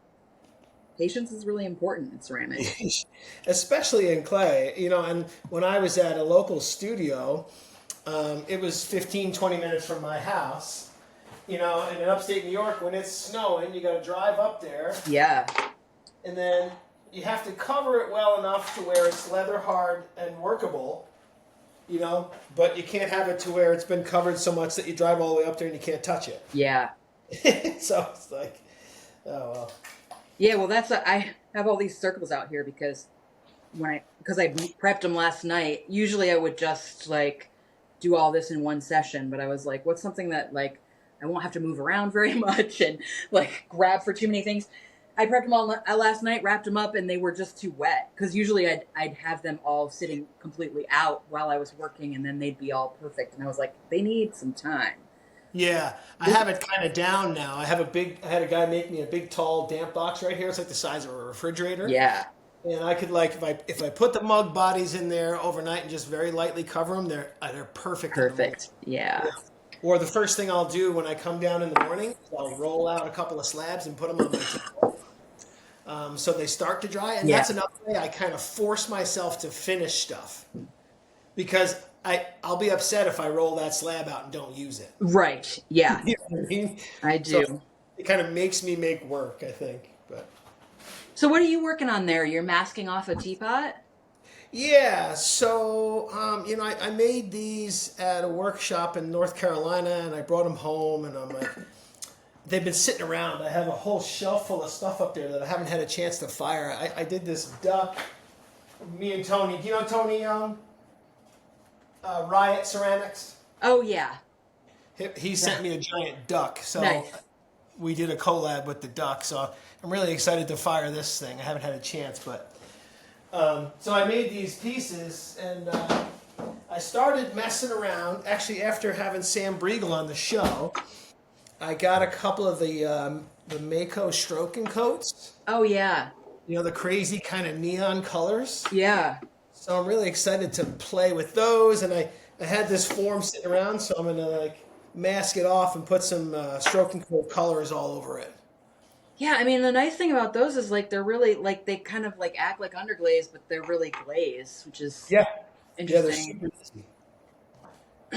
patience is really important in ceramics. Especially in clay, and when I was at a local studio, it was 15, 20 minutes from my house, and in upstate New York, when it's snowing, you got to drive up there. Yeah. And then you have to cover it well enough to where it's leather hard and workable, but you can't have it to where it's been covered so much that you drive all the way up there and you can't touch it. Yeah. So it's like, oh well. Yeah, well, I have all these circles out here because I prepped them last night. Usually I would just like do all this in one session, but I was like, what's something that like I won't have to move around very much and like grab for too many things. I prepped them all last night, wrapped them up, and they were just too wet. Because usually I'd have them all sitting completely out while I was working, and then they'd be all perfect. And I was like, they need some time. Yeah, I have it kind of down now. I had a guy make me a big, tall, damp box right here. It's like the size of a refrigerator. Yeah. And I could if I put the mug bodies in there overnight and just very lightly cover them, they're perfect. Perfect. Yeah. Or the first thing I'll do when I come down in the morning, I'll roll out a couple of slabs and put them on my table. So they start to dry, and that's another way I kind of force myself to finish stuff, because I'll be upset if I roll that slab out and don't use it. Right. Yeah. You know what I mean? I do. So it kind of makes me make work, I think. But so what are you working on there? You're masking off a teapot? yeah. So I made these at a workshop in North Carolina, and I brought them home, and I'm like. They've been sitting around. I have a whole shelf full of stuff up there that I haven't had a chance to fire. I did this duck. Me and Tony. Do you know Tony Riot Ceramics? Oh, yeah. He sent me a giant duck. So nice. We did a collab with the duck. So I'm really excited to fire this thing. I haven't had a chance. But so I made these pieces, and I started messing around. Actually, after having Sam Briegel on the show, I got a couple of the Mako stroking coats. Oh, yeah. The crazy kind of neon colors. Yeah. So I'm really excited to play with those. And I had this form sitting around, so I'm going to like mask it off and put some stroking coat colors all over it. Yeah, I mean, the nice thing about those is like they're really like they kind of like act like underglaze, but they're really glazed, which is interesting. Yeah, they're super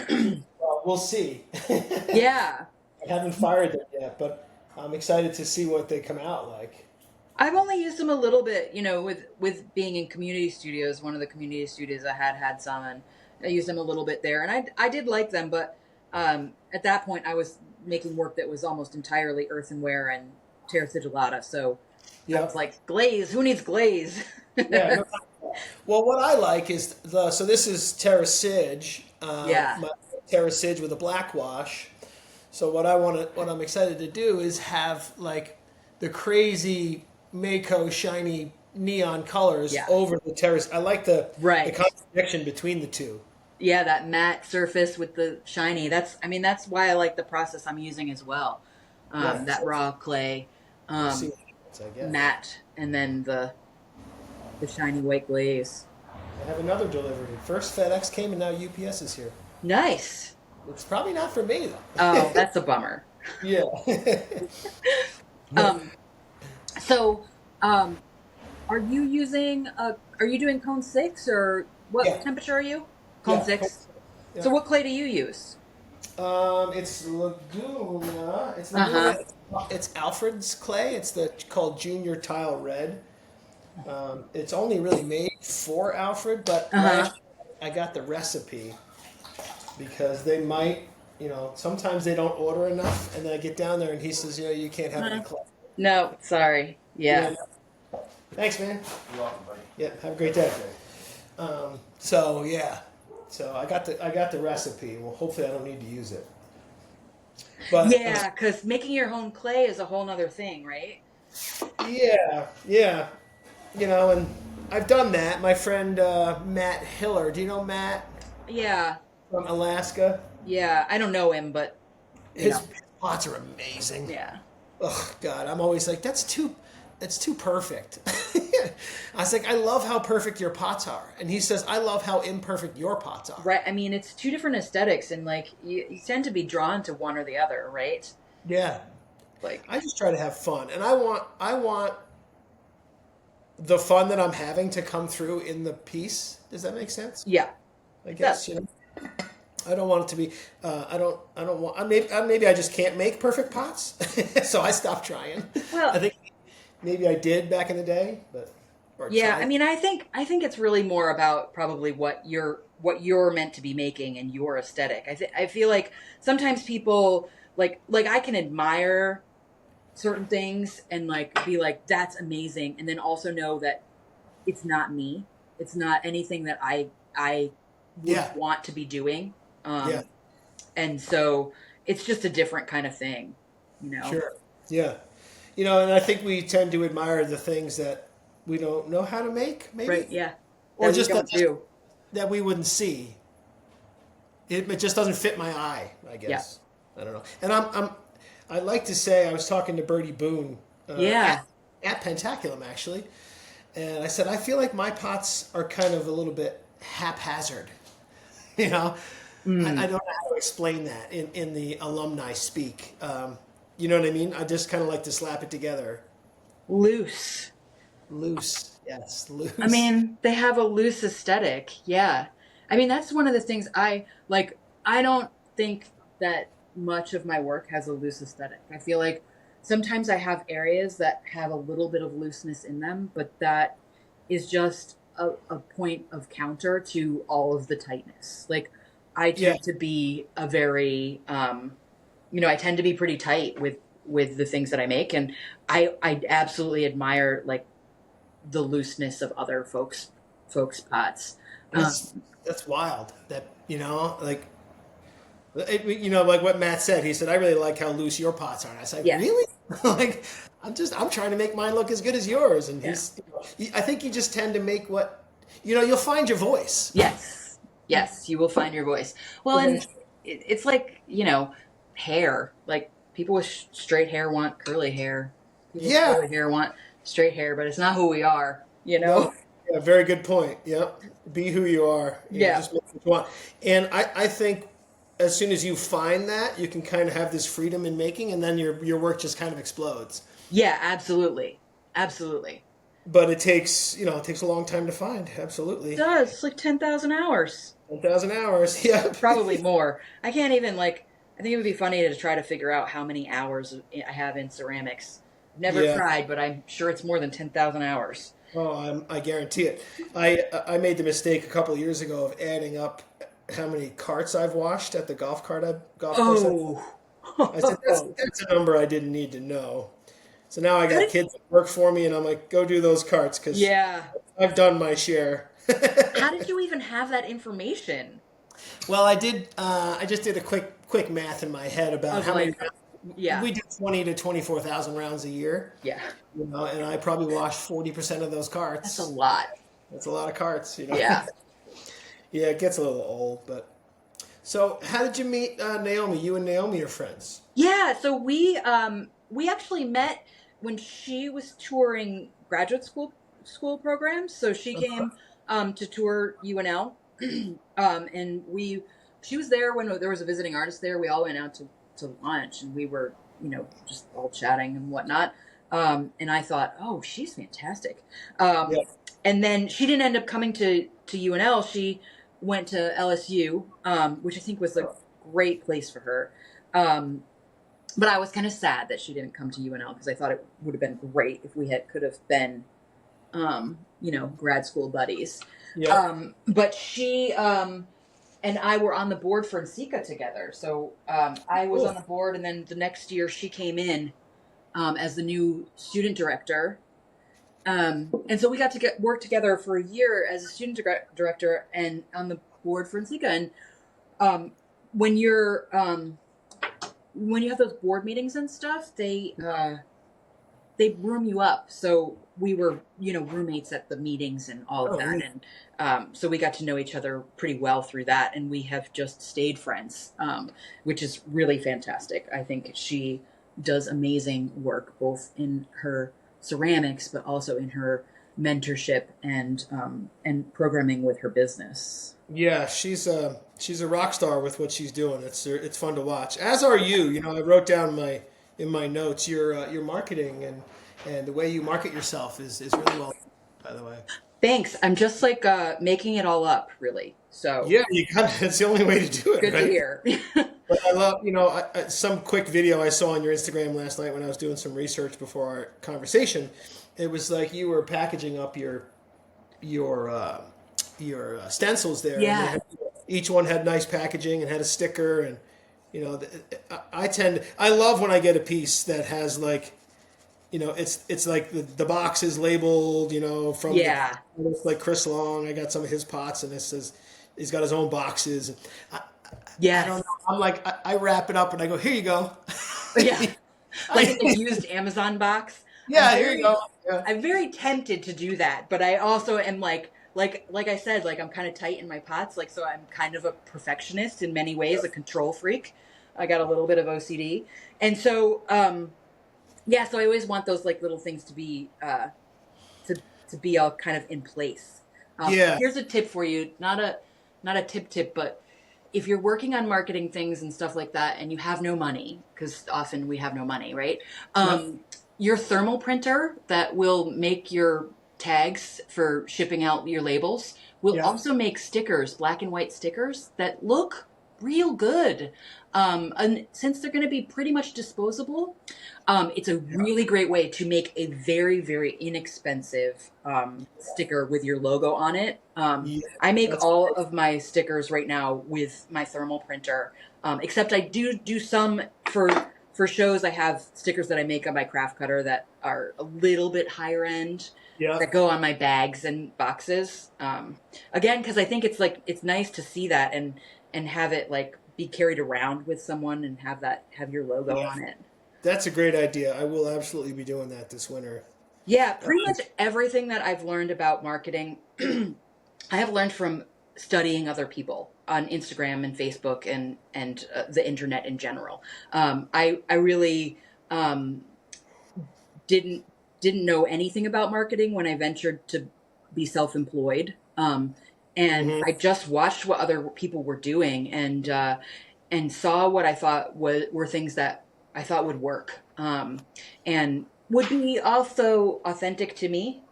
easy. Well, we'll see. Yeah. I haven't fired them yet, but I'm excited to see what they come out like. I've only used them a little bit, with being in community studios. One of the community studios I had some, and I used them a little bit there, and I did like them, but at that point I was making work that was almost entirely earthenware and terra sigillata, so I was like, glaze, who needs glaze? Yeah. Well, what I like is so this is terra sig, my terra sig with a black wash. So what I'm excited to do is have like the crazy Mako shiny neon colors over the terrace. I like the contradiction between the two. Yeah, that matte surface with the shiny. That's why I like the process I'm using as well. That raw clay, matte, and then the shiny white glaze. I have another delivery. First FedEx came, and now UPS is here. Nice. It's probably not for me though. Oh, that's a bummer. Yeah. So, are you doing cone 6 or what temperature are you? Cone 6? Yeah. So what clay do you use? It's Laguna. Uh-huh. It's Alfred's clay. It's called Junior Tile Red. It's only really made for Alfred, but Uh-huh. last year I got the recipe because they might, sometimes they don't order enough, and then I get down there and he says, you can't have any Uh-huh. clay. No, sorry. Yeah. Yeah. Thanks, man. You're welcome, buddy. Yeah. Have a great day. So yeah. So I got the recipe. Well, hopefully I don't need to use it. But Yeah, because making your own clay is a whole nother thing, right? yeah. And I've done that. My friend Matt Hiller. Do you know Matt Yeah. from Alaska? Yeah. I don't know him, but His pots are amazing. yeah. Oh God, I'm always like, that's too perfect. I was like, I love how perfect your pots are, and he says, I love how imperfect your pots are. Right. I mean, it's two different aesthetics, and like you tend to be drawn to one or the other, right? Yeah, Like, I just try to have fun, and I want the fun that I'm having to come through in the piece. Does that make sense? yeah. I guess I don't want it to be. I don't want. Maybe I just can't make perfect pots, so I stopped trying. Well, I think maybe I did back in the day, but yeah. tried. I mean, I think it's really more about probably what you're meant to be making and your aesthetic. I feel like sometimes people like I can admire certain things and like be like, that's amazing, and then also know that it's not me. It's not anything that I would Yeah. want to be doing. Yeah. And so it's just a different kind of thing, Sure. Yeah. And I think we tend to admire the things that we don't know how to make, maybe. Right. Yeah. Or That we just don't do. that we wouldn't see. It just doesn't fit my eye, I guess. I don't know. And I like to say, I was talking to Bertie Boone Yeah. at Pentaculum, actually. And I said, I feel like my pots are kind of a little bit haphazard. I don't know how to explain that in the alumni speak. You know what I mean? I just kind of like to slap it together. Loose. Loose. Yes, loose. I mean, they have a loose aesthetic. Yeah. I mean, that's one of the things I like. I don't think that much of my work has a loose aesthetic. I feel like sometimes I have areas that have a little bit of looseness in them, but that is just a point of counter to all of the tightness. Like, I tend to be a very, I tend to be pretty tight with the things that I make, and I absolutely admire like the looseness of other folks' pots. That's wild. That like. Like what Matt said, he said, I really like how loose your pots are. And I said, Yeah. really? Like, I'm trying to make mine look as good as yours. And I think you just tend to make you'll find your voice. Yes, you will find your voice. Well, and it's like, hair. Like, people with straight hair want curly hair. People with curly hair want straight hair, but it's not who we are, No. Yeah, very good point. Yeah. Be who you are. Just make what you want. And I think as soon as you find that, you can kind of have this freedom in making, and then your work just kind of explodes. Yeah, absolutely. Absolutely. But it takes a long time to find. Absolutely. It does. It's like 10,000 hours. 10,000 hours. Yeah. Probably more. I can't even I think it would be funny to try to figure out how many hours I have in ceramics. Never tried, but I'm sure it's more than 10,000 hours. Oh, I guarantee it. I made the mistake a couple of years ago of adding up how many carts I've washed at the golf course. I said, that's a number I didn't need to know. So now I got kids that work for me, and I'm like, go do those carts because I've done my share. How did you even have that information? Well, I did. I just did a quick math in my head about how many. Yeah, we do 20 to 24,000 rounds a year. Yeah, and I probably wash 40% of those carts. That's a lot. That's a lot of carts. Yeah. Yeah, it gets a little old, but. So, how did you meet Naomi? You and Naomi are friends. Yeah, so we actually met when she was touring graduate school programs. So she came to tour UNL, and she was there when there was a visiting artist there. We all went out to lunch, and we were just all chatting and whatnot. And I thought, oh, she's fantastic. And then she didn't end up coming to UNL. She went to LSU, which I think was a great place for her. But I was kind of sad that she didn't come to UNL because I thought it would have been great if we could have been, grad school buddies. Yeah. But she and I were on the board for NCECA together. So I was on the board, and then the next year she came in as the new student director. And so we got to work together for a year as a student director and on the board for NCECA. And when you have those board meetings and stuff, they room you up. So we were, roommates at the meetings and all of that. And so we got to know each other pretty well through that. And we have just stayed friends, which is really fantastic. I think she does amazing work, both in her ceramics, but also in her mentorship and programming with her business. Yeah, she's a rock star with what she's doing. It's fun to watch. As are you. I wrote down in my notes your marketing and the way you market yourself is really well, by the way. Thanks. I'm just making it all up, really. So yeah, it's the only way to do it. Good right? to hear. But I love, some quick video I saw on your Instagram last night when I was doing some research before our conversation. It was like you were packaging up your stencils there. Yeah. And each one had nice packaging and had a sticker, and I love when I get a piece that has it's like the box is labeled, from it's like Chris Long. I got some of his pots, and it says he's got his own boxes. Yeah. I don't know. I'm like, I wrap it up and I go, here you go. Yeah. Like a used Amazon box. Yeah, here you go. Yeah. I'm very tempted to do that, but I also am like I said, I'm kind of tight in my pots. So I'm kind of a perfectionist in many ways, a control freak. I got a little bit of OCD. And so, so I always want those little things to be, to be all kind of in place. Here's a tip for you. Not a tip, but if you're working on marketing things and stuff like that, and you have no money, because often we have no money, right? Your thermal printer that will make your tags for shipping out your labels will also make stickers, black and white stickers that look real good. And since they're going to be pretty much disposable, it's a really great way to make a very, very inexpensive sticker with your logo on it. I make all of my stickers right now with my thermal printer, except I do some for shows. I have stickers that I make on my craft cutter that are a little bit higher end. That go on my bags and boxes. Again, because I think it's nice to see that and have it be carried around with someone and have your logo on it. That's a great idea. I will absolutely be doing that this winter. Yeah, pretty much everything that I've learned about marketing, I have learned from studying other people on Instagram and Facebook and the internet in general. I really didn't know anything about marketing when I ventured to be self-employed. And I just watched what other people were doing and saw what I thought were things that I thought would work and would be also authentic to me,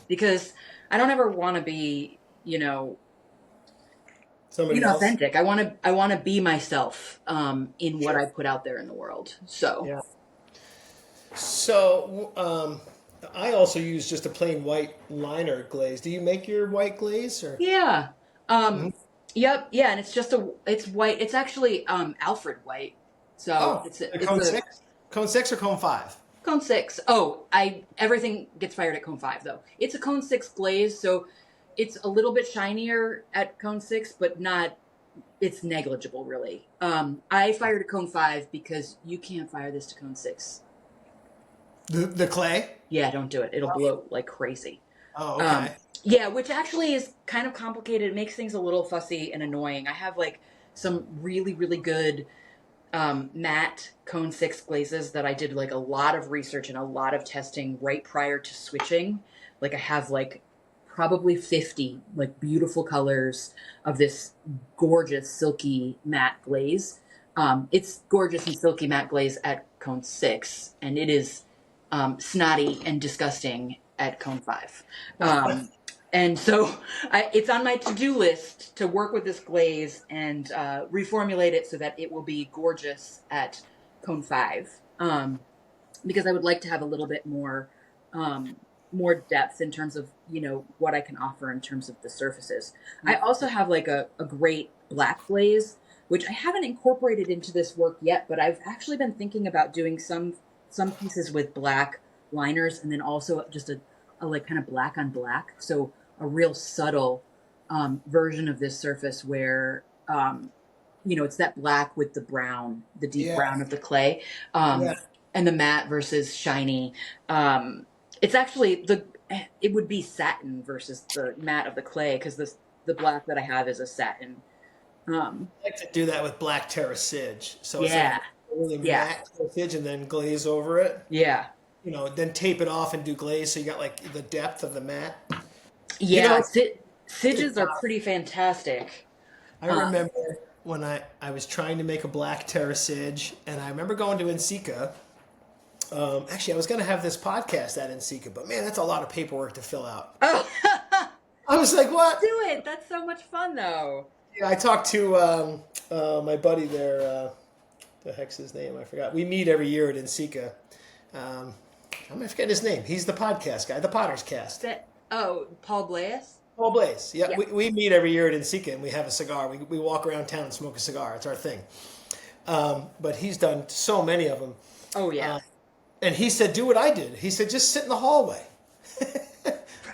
because I don't ever want to be, somebody else. Authentic. I want to be myself in what I put out there in the world. So. Yeah. So, I also use just a plain white liner glaze. Do you make your white glaze? Or? Yeah. Yep. Yeah. And it's white. It's actually Alfred white. So it's cone 6? Cone 6 or cone 5? Cone 6. Oh, everything gets fired at cone 5 though. It's a cone 6 glaze, so it's a little bit shinier at cone 6, but it's negligible really. I fired a cone 5 because you can't fire this to cone 6. The clay? Yeah, don't do it. It'll blow like crazy. Oh, okay. Yeah, which actually is kind of complicated. It makes things a little fussy and annoying. I have some really, really good matte cone 6 glazes that I did a lot of research and a lot of testing right prior to switching. I have probably 50 beautiful colors of this gorgeous silky matte glaze. It's gorgeous and silky matte glaze at cone 6, and it is snotty and disgusting at cone 5. And so it's on my to-do list to work with this glaze and reformulate it so that it will be gorgeous at Cone 5. Because I would like to have a little bit more depth in terms of, what I can offer in terms of the surfaces. I also have like a great black glaze, which I haven't incorporated into this work yet, but I've actually been thinking about doing some pieces with black liners and then also just a like kind of black on black. So a real subtle version of this surface where, it's that black with the brown, the deep brown of the clay, and the matte versus shiny. It's actually it would be satin versus the matte of the clay because the black that I have is a satin. I like to do that with black terracige. So it's Yeah. like really matte terracige and then glaze over it. Yeah. Then tape it off and do glaze so you got like the depth of the matte. Yeah, Sidges are pretty fantastic. I remember when I was trying to make a black terracige, and I remember going to NCECA. Actually, I was going to have this podcast at NCECA, but man, that's a lot of paperwork to fill out. Oh, I was like, what? do it. That's so much fun, though. Yeah, I talked to my buddy there. The heck's his name? I forgot. We meet every year at NCECA. I'm forgetting his name. He's the podcast guy, the Potter's Cast. Paul Blaise? Paul Blaise. Yeah. We meet every year at NCECA and we have a cigar. We walk around town and smoke a cigar. It's our thing. But he's done so many of them. Oh, yeah. And he said, do what I did. He said, just sit in the hallway.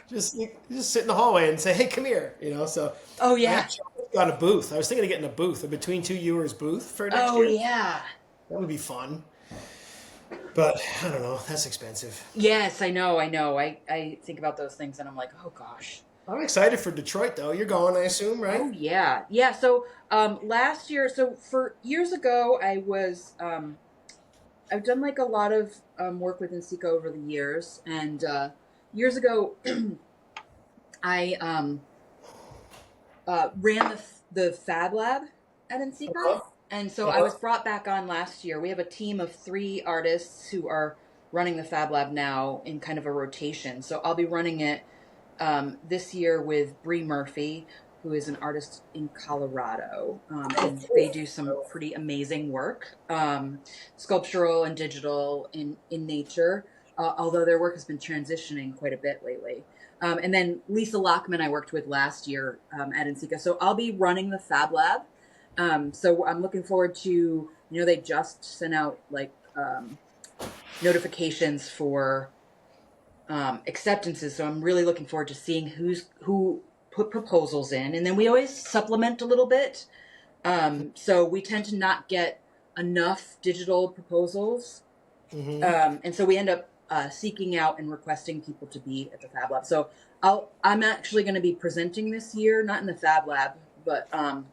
just sit in the hallway and say, hey, come here. So. Oh, yeah. I got a booth. I was thinking of getting a booth, a Between Two Ewers booth for next year. Oh, yeah. That would be fun. But I don't know. That's expensive. Yes, I know. I think about those things and I'm like, oh, gosh. I'm excited for Detroit, though. You're going, I assume, right? Oh, yeah. Yeah, so last year, for years ago, I was... I've done like a lot of work with NCECA over the years, and years ago, I ran the Fab Lab at NCECA, and so I was brought back on last year. We have a team of 3 artists who are running the Fab Lab now in kind of a rotation. So I'll be running it this year with Bree Murphy, who is an artist in Colorado, and they do some pretty amazing work, sculptural and digital in nature, although their work has been transitioning quite a bit lately. And then Lisa Lockman I worked with last year at NCECA. So I'll be running the Fab Lab. So I'm looking forward to, they just sent out like notifications for acceptances. So I'm really looking forward to seeing who put proposals in, and then we always supplement a little bit. So we tend to not get enough digital proposals. Mm-hmm. And so we end up seeking out and requesting people to be at the Fab Lab. So I'm actually going to be presenting this year, not in the Fab Lab, but in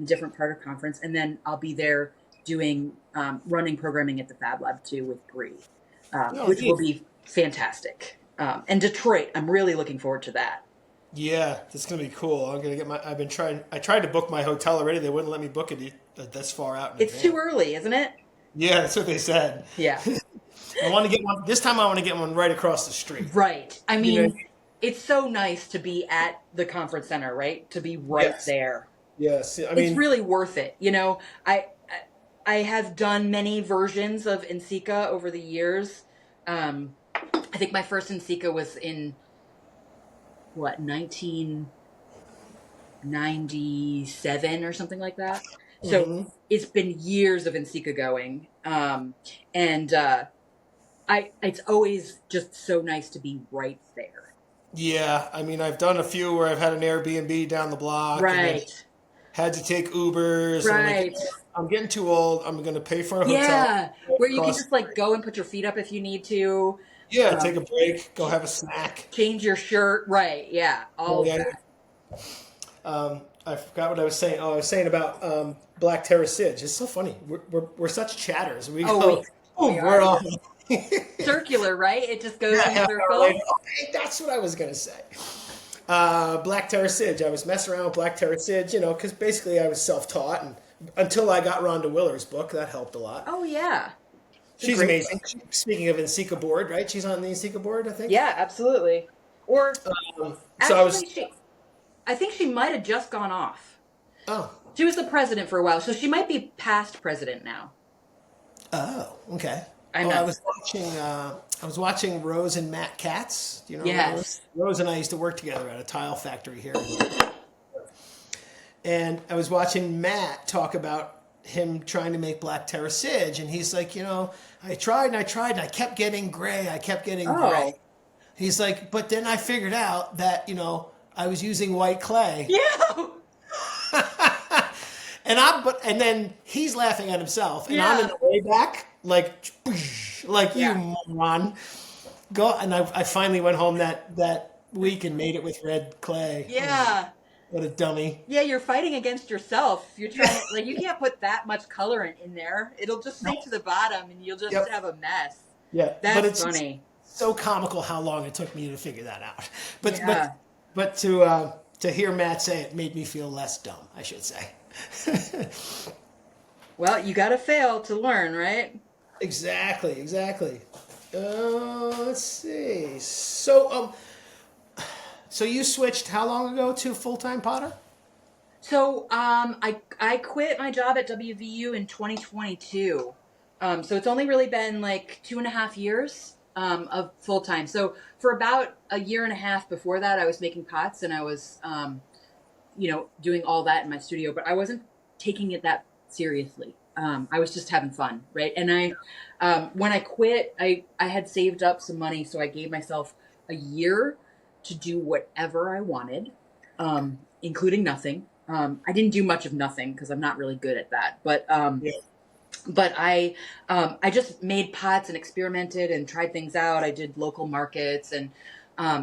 a different part of conference. And then I'll be there doing running programming at the Fab Lab too with Bree, which will be fantastic. And Detroit, I'm really looking forward to that. Yeah, that's gonna be cool. I'm gonna get I tried to book my hotel already. They wouldn't let me book it this far out. It's too early, isn't it? Yeah, that's what they said. Yeah. I want to get one this time. I want to get one right across the street. Right. I mean, it's so nice to be at the conference center, right? To be right there. Yes. It's really worth it. I have done many versions of NCECA over the years. I think my first NCECA was in 1997 or something like that. So it's been years of NCECA going. It's always just so nice to be right there. Yeah. I mean, I've done a few where I've had an Airbnb down the block. Right. Had to take Ubers. Right. I'm getting too old. I'm going to pay for a hotel. Yeah. Where you can just like go and put your feet up if you need to. Yeah, take a break, go have a snack. Change your shirt, right, yeah, all of that. I forgot what I was saying. Oh, I was saying about Black Terracige. It's so funny. We're such chatters. We're all... Circular, right? It just goes in circles. Okay, that's what I was going to say. Black Terracige. I was messing around with Black Terracige, because basically I was self-taught, and until I got Rhonda Willer's book. That helped a lot. Oh, yeah. She's amazing. Speaking of NCECA board, right? She's on the NCECA board, I think. Yeah, absolutely. Or So I was. actually, I think she might have just gone off. Oh. She was the president for a while, so she might be past president now. Oh. Okay. I'm Oh, not. I was watching Rose and Matt Katz. Do you know Rose? Yes. Rose and I used to work together at a tile factory here. And I was watching Matt talk about him trying to make black terracige, and he's like, I tried and I tried and I kept getting gray. I kept getting gray. Oh. He's like, but then I figured out that, I was using white clay. Yeah. And then he's laughing at himself, and Yeah. I'm in the way back, like Yeah. you moron. Go, and I finally went home that week and made it with red clay. Yeah. What a dummy. Yeah, you're fighting against yourself. You're trying you can't put that much color in there. It'll just sink to the bottom and you'll just have a mess. Yeah. That's but it's funny. so comical how long it took me to figure that out. But Yeah. but to hear Matt say it made me feel less dumb, I should say. Well, you got to fail to learn, right? Exactly. Let's see. So you switched how long ago to full-time potter? So I quit my job at WVU in 2022. So it's only really been like 2.5 years of full time. So for about a year and a half before that, I was making pots and I was, doing all that in my studio, but I wasn't taking it that seriously. I was just having fun, right? And when I quit, I had saved up some money, so I gave myself a year to do whatever I wanted, including nothing. I didn't do much of nothing because I'm not really good at that, but I just made pots and experimented and tried things out. I did local markets and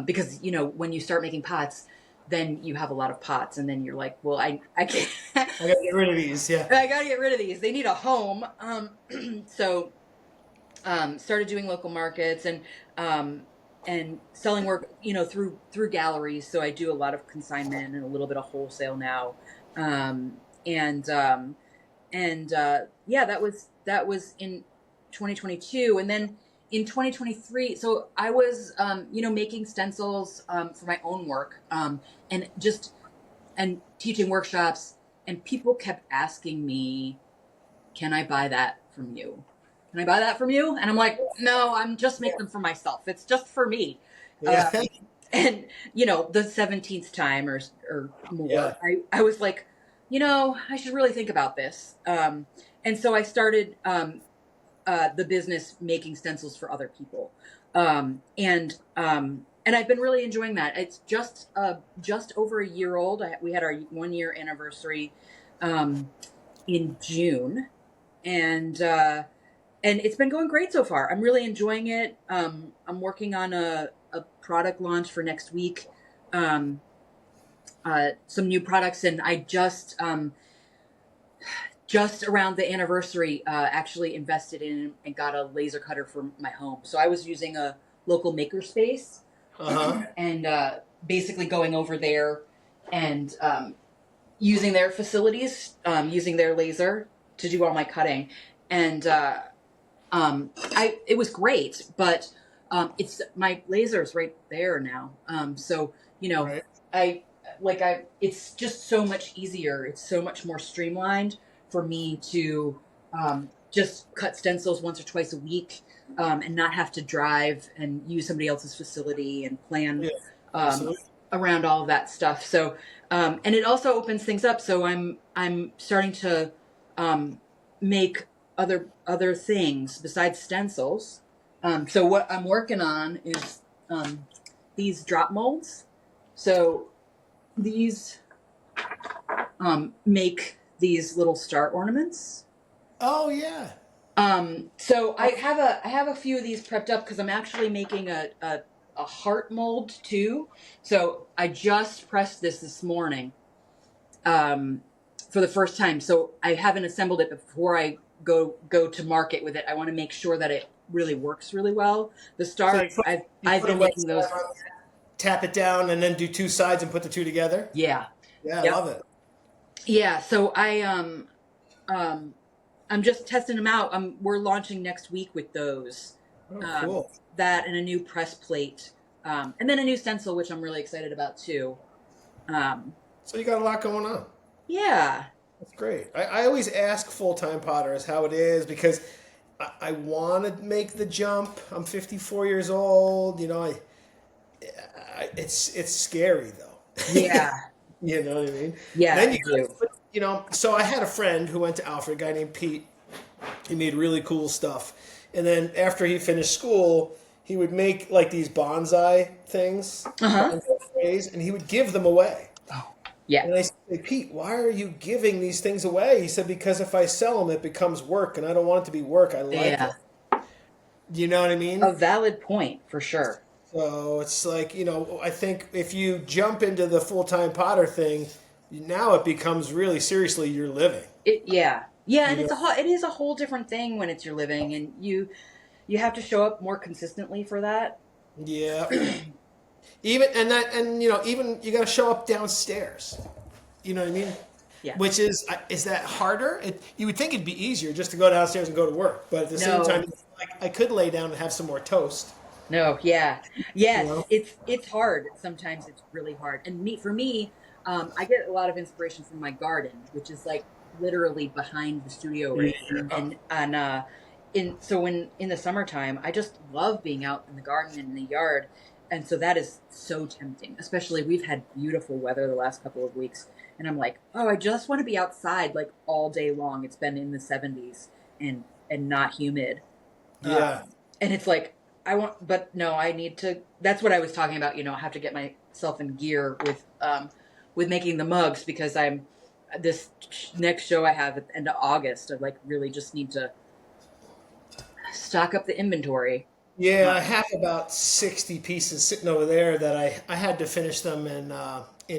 because when you start making pots, then you have a lot of pots, and then you're like, well, I can't. I gotta get rid of these. Yeah, I gotta get rid of these. They need a home. So started doing local markets and selling work, through galleries. So I do a lot of consignment and a little bit of wholesale now. That was in 2022. And then in 2023, so I was, making stencils, for my own work, and teaching workshops, and people kept asking me, can I buy that from you? Can I buy that from you? And I'm like, no, I'm just making them for myself. It's just for me. yeah. And, the 17th time or more, I was like, I should really think about this. And so I started the business making stencils for other people. And I've been really enjoying that. It's just over a year old. We had our 1-year anniversary in June. And it's been going great so far. I'm really enjoying it. I'm working on a product launch for next week. Some new products, and I just around the anniversary, actually invested in and got a laser cutter for my home. So I was using a local makerspace, and basically going over there and using their facilities, using their laser to do all my cutting, and it was great, but it's my laser's right there now. So right. It's just so much easier. It's so much more streamlined for me to just cut stencils once or twice a week, and not have to drive and use somebody else's facility and plan around all of that stuff. So, and it also opens things up. So I'm starting to make other things besides stencils. So what I'm working on is these drop molds. So these make these little star ornaments. Oh yeah. So I have a few of these prepped up because I'm actually making a heart mold too. So I just pressed this morning for the first time. So I haven't assembled it before I go to market with it. I want to make sure that it really works really well. The stars, So I've been making those. Tap it down and then do two sides and put the two together. Yeah. Yeah, Yep. I love it. Yeah. So I'm just testing them out. We're launching next week with those. Oh, cool. That and a new press plate And then a new stencil, which I'm really excited about too. So you got a lot going on. Yeah. That's great. I always ask full-time potters how it is because I want to make the jump. I'm 54 years old. You know, it's scary though. Yeah. You know what I mean? Yeah, Then I do. you know, so I had a friend who went to Alfred, a guy named Pete. He made really cool stuff. And then after he finished school, he would make like these bonsai things, Uh-huh. and he would give them away. Oh, yeah. And I said, Pete, why are you giving these things away? He said, because if I sell them, it becomes work, and I don't want it to be work. I like Yeah. it. You know what I mean? A valid point, for sure. So it's like, you know, I think if you jump into the full-time potter thing, now it becomes really seriously your living. Yeah. Yeah, and You know? it is a whole different thing when it's your living, and you have to show up more consistently for that. Yeah. Even you know, even you got to show up downstairs. You know what I mean? Yeah. Which is that harder? You would think it'd be easier just to go downstairs and go to work, but at the same No. time, it's like I could lay down and have some more toast. No, yeah. Yes, You know? it's hard. Sometimes it's really hard. And for me, I get a lot of inspiration from my garden, which is like literally behind the studio right here. So when in the summertime, I just love being out in the garden and in the yard. And so that is so tempting, especially we've had beautiful weather the last couple of weeks. And I'm like, oh, I just want to be outside like all day long. It's been in the 70s and not humid. Yeah. And it's like, but no, I need to, that's what I was talking about. You know, I have to get myself in gear with making the mugs because this next show I have at the end of August, I like really just need to stock up the inventory. Yeah, I have about 60 pieces sitting over there that I had to finish them in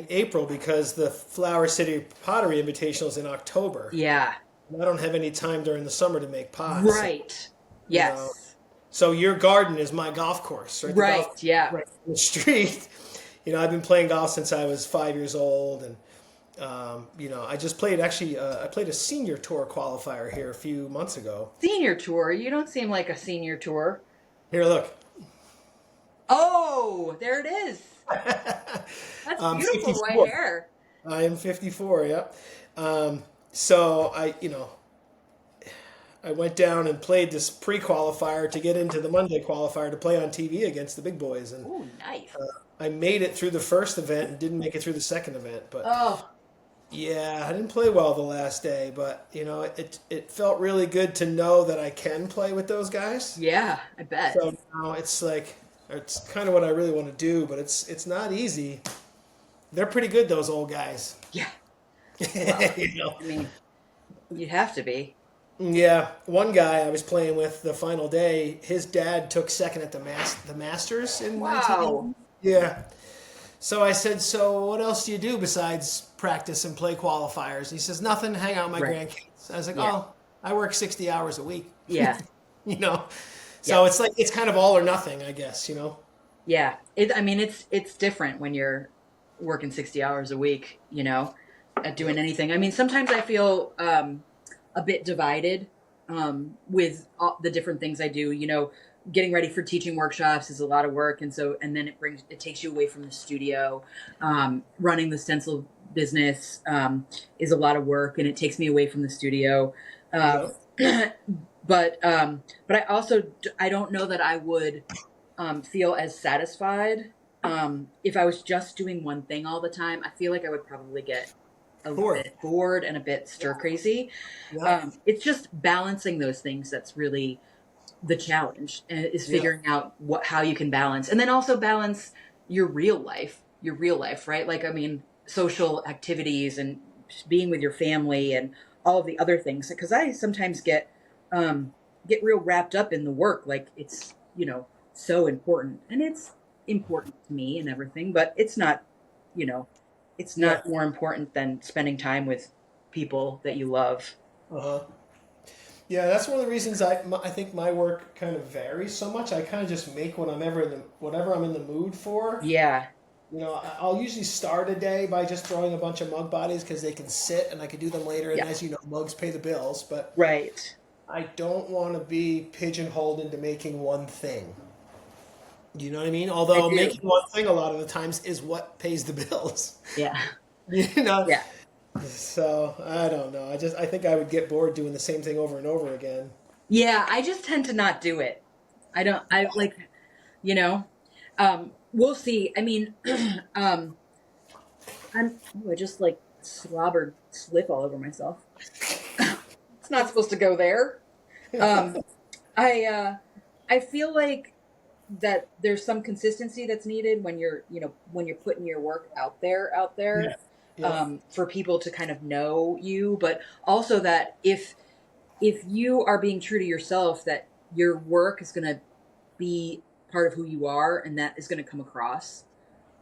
April because the Flower City Pottery Invitational is in October. Yeah. And I don't have any time during the summer to make pots. Right. Yes. know. So your garden is my golf course, right? Right. Yeah. Right in the street. You know, I've been playing golf since I was 5 years old, and you know, I just played I played a senior tour qualifier here a few months ago. Senior tour? You don't seem like a senior tour. Here, look. Oh, there it is. That's beautiful 54. white hair. I am 54. Yeah. So I went down and played this pre-qualifier to get into the Monday qualifier to play on TV against the big boys, and Oh, nice. I made it through the first event and didn't make it through the second event. But Oh, yeah, I didn't play well the last day. But you know, it felt really good to know that I can play with those guys. yeah, I bet. So now it's like it's kind of what I really want to do, but it's not easy. They're pretty good, those old guys. Yeah. You know? I mean, you'd have to be. Yeah, one guy I was playing with the final day, his dad took second at the Masters in Wow. 1980. Yeah. So I said, so what else do you do besides practice and play qualifiers? He says, nothing, hang out with my Right. grandkids. I was like, Yeah. oh, I work 60 hours a week. Yeah. You know? So Yeah. it's like, it's kind of all or nothing, I guess, you know? Yeah. I mean, it's different when you're working 60 hours a week, you know, at doing anything. I mean, sometimes I feel a bit divided with all the different things I do. You know, getting ready for teaching workshops is a lot of work, and then it takes you away from the studio. Running the stencil business is a lot of work, and it takes me away from the studio. But I also I don't know that I would feel as satisfied if I was just doing one thing all the time. I feel like I would probably get a bit bored and a bit stir crazy. Yeah. It's just balancing those things that's really the challenge, is figuring out how you can balance, and then also balance your real life, right? Like, I mean, social activities and being with your family and all of the other things. Because I sometimes get real wrapped up in the work, like it's, you know, so important, and it's important to me and everything, but it's not, you know, it's not more important than spending time with people that you love. Uh-huh. Yeah, that's one of the reasons I think my work kind of varies so much. I kind of just make whatever I'm in the mood for. Yeah. You know, I'll usually start a day by just throwing a bunch of mug bodies because they can sit and I can do them later. And as you know, mugs pay the bills. But Right. I don't want to be pigeonholed into making one thing. You know what I mean? I Although do. making one thing a lot of the times is what pays the bills. Yeah. You know? Yeah. So I don't know. I think I would get bored doing the same thing over and over again. Yeah, I just tend to not do it. I don't, I like, you know, we'll see. I mean, um, I just like slobbered slip all over myself. It's not supposed to go there. Um, I feel like that there's some consistency that's needed when when you're putting your work out Yeah. there, Yeah. for people to kind of know you, but also that if you are being true to yourself, that your work is going to be part of who you are, and that is going to come across,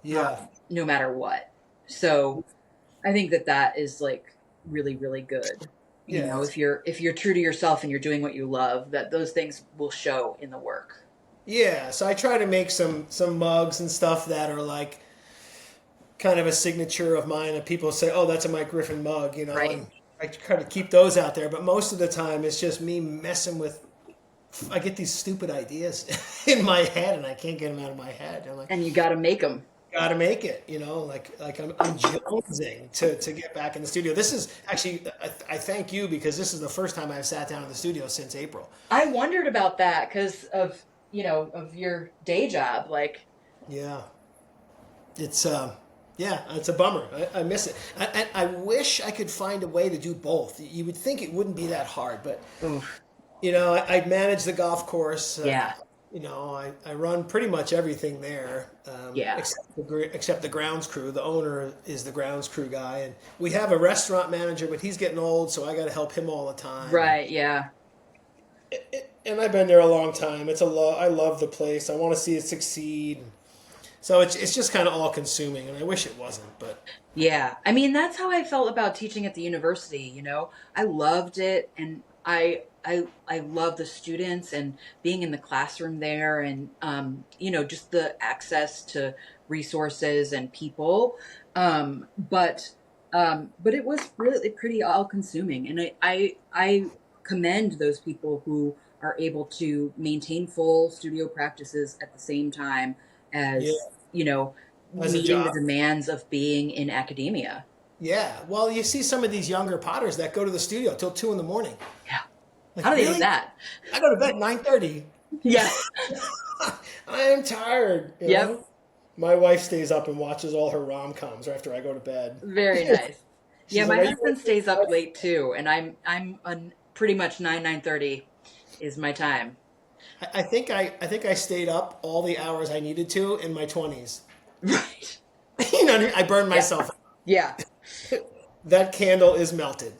Yeah. no matter what. So I think that that is like really, really good. You Yeah. know, if you're true to yourself and you're doing what you love, that those things will show in the work. Yeah. So I try to make some mugs and stuff that are like kind of a signature of mine, and people say, "Oh, that's a Mike Griffin mug," you know, Right. and I try to keep those out there. But most of the time, it's just me messing with. I get these stupid ideas in my head, and I can't get them out of my head. I'm like, And you got to make them. got to make it, you know, like I'm jonesing to get back in the studio. This is actually, I thank you because this is the first time I've sat down in the studio since April. I wondered about that because of, of your day job. Like, Yeah, it's yeah, it's a bummer. I miss it. I wish I could find a way to do both. You would think it wouldn't be that hard, but oof. you know, I manage the golf course. Yeah. You know, I run pretty much everything there, Yeah. except the grounds crew. The owner is the grounds crew guy, and we have a restaurant manager, but he's getting old, so I got to help him all the time. Right. Yeah. And I've been there a long time. I love the place. I want to see it succeed. So it's just kind of all consuming, and I wish it wasn't, but Yeah. I mean, that's how I felt about teaching at the university, I loved it, and I love the students and being in the classroom there, and just the access to resources and people. But it was really pretty all consuming, and I commend those people who are able to maintain full studio practices at the same time yeah, as, as a meeting the job. demands of being in academia. Yeah. Well, you see some of these younger potters that go to the studio till 2 in the morning. Yeah. Like, How do they do really? that? I go to bed at 9:30. Yeah. I am tired. You Yep. know. My wife stays up and watches all her rom-coms after I go to bed. Very nice. Yeah, She's my like, "Are you husband stays up late too, and I'm on pretty much 9:30 is my time. I think I stayed up all the hours I needed to in my 20s. Right. You know, I burned Yeah. myself. Yeah. That candle is melted.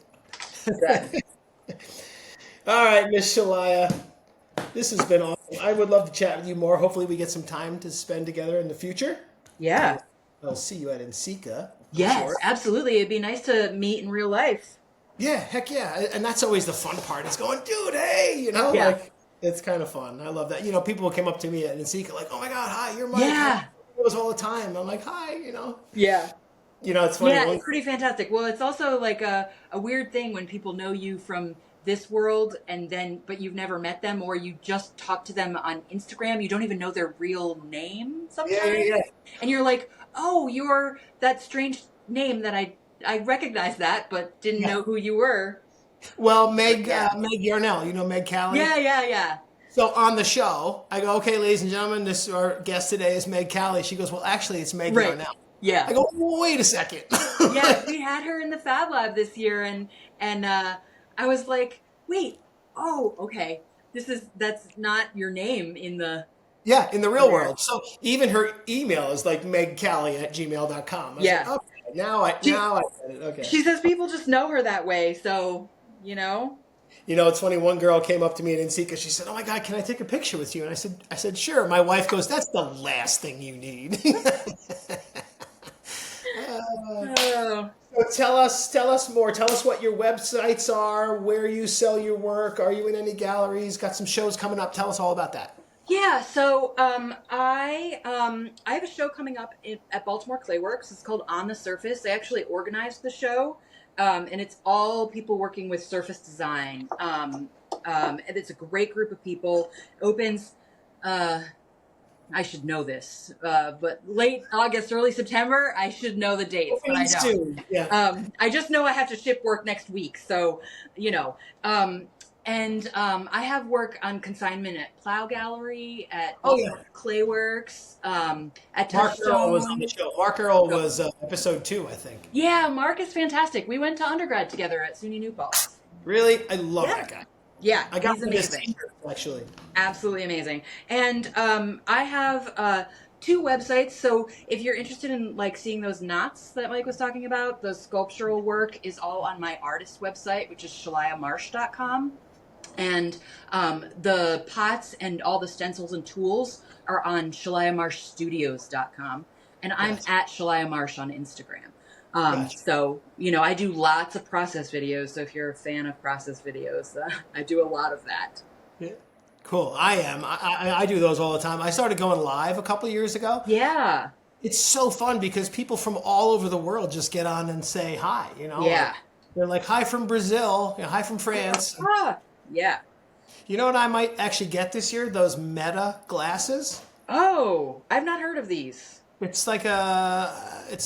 Done. All right, Miss Shalya, this has been awesome. I would love to chat with you more. Hopefully, we get some time to spend together in the future. Yeah. I'll see you at NCECA, I'm Yes, sure. absolutely. It'd be nice to meet in real life. Yeah, heck yeah. And that's always the fun part. It's going, dude, hey, you know, Yeah. like, it's kind of fun. I love that. You know, people will come up to me at NCECA like, oh my God, hi, you're Mike. Yeah. It was all the time. I'm like, hi, you know. Yeah. It's funny. Yeah, it's pretty fantastic. Well, it's also like a weird thing when people know you from this world but you've never met them, or you just talk to them on Instagram. You don't even know their real name sometimes. Yeah. And you're like, oh, you're that strange name that I recognize that, but didn't Yeah. know who you were. Well, Meg, Yeah. Meg Yarnell, you know Meg Callie? Yeah. So on the show, I go, okay, ladies and gentlemen, our guest today is Meg Callie. She goes, well, actually, it's Meg Right. Yarnell. Yeah. I go, wait a second. Yeah, we had her in the Fab Lab this year, and I was like, wait, oh, okay, that's not your name in the. Yeah, in the real world. So even her email is like megcallie@gmail.com. I was Yeah. like, okay, now I get it. Okay. She says people just know her that way, so It's funny. One girl came up to me at NCECA. She said, "Oh my God, can I take a picture with you?" And I said, sure. My wife goes, "That's the last thing you need." Oh. So tell us more. Tell us what your websites are, where you sell your work. Are you in any galleries? Got some shows coming up. Tell us all about that. Yeah, so I have a show coming up at Baltimore Clayworks. It's called On the Surface. I actually organized the show, and it's all people working with surface design. And it's a great group of people. Opens I should know this, but late August, early September, I should know the dates, but I Please don't. do. Yeah. I just know I have to ship work next week, so you know. I have work on consignment at Plow Gallery, at Oh yeah. Clayworks, at Mark Earl was on the Touchstone. show. Mark Earl was episode 2, I think. Yeah, Mark is fantastic. We went to undergrad together at SUNY New Paltz. Really, I love Yeah. that guy. Yeah, I got he's him this amazing. t-shirt, actually. Absolutely amazing. And I have 2 websites. So if you're interested in like seeing those knots that Mike was talking about, the sculptural work is all on my artist website, which is shalyamarsh.com. And the pots and all the stencils and tools are on shalyamarshstudios.com. And I'm Gotcha. at Shalya Marsh on Instagram. Gotcha. So, you know, I do lots of process videos. So if you're a fan of process videos, I do a lot of that. Yeah. Cool. I am. I do those all the time. I started going live a couple of years ago. Yeah. It's so fun because people from all over the world just get on and say hi, you know? Yeah. Like, they're like, hi from Brazil, hi from France. Ah, yeah. You know what I might actually get this year? Those Meta glasses. Oh, I've not heard of these. It's like there's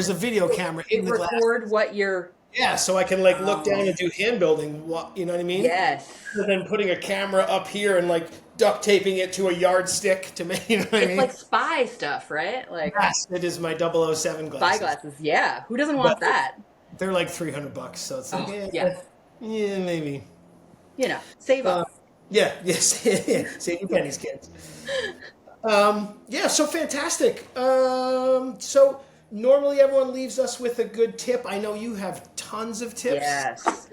a video camera in the glass. Record what you're. Yeah, so I can like look down and do hand building. You know what I mean? Yes. And then putting a camera up here and like duct taping it to a yardstick to make, you know what I It's mean? like spy stuff, right? Like Yes, it is my 007 glasses. spy glasses. Yeah. Who doesn't want But- that? They're like $300, so it's like, Oh, yeah, maybe. You know, save up. Yeah, yes, save your pennies, kids. Yeah, so fantastic. So normally everyone leaves us with a good tip. I know you have tons of tips. Yes.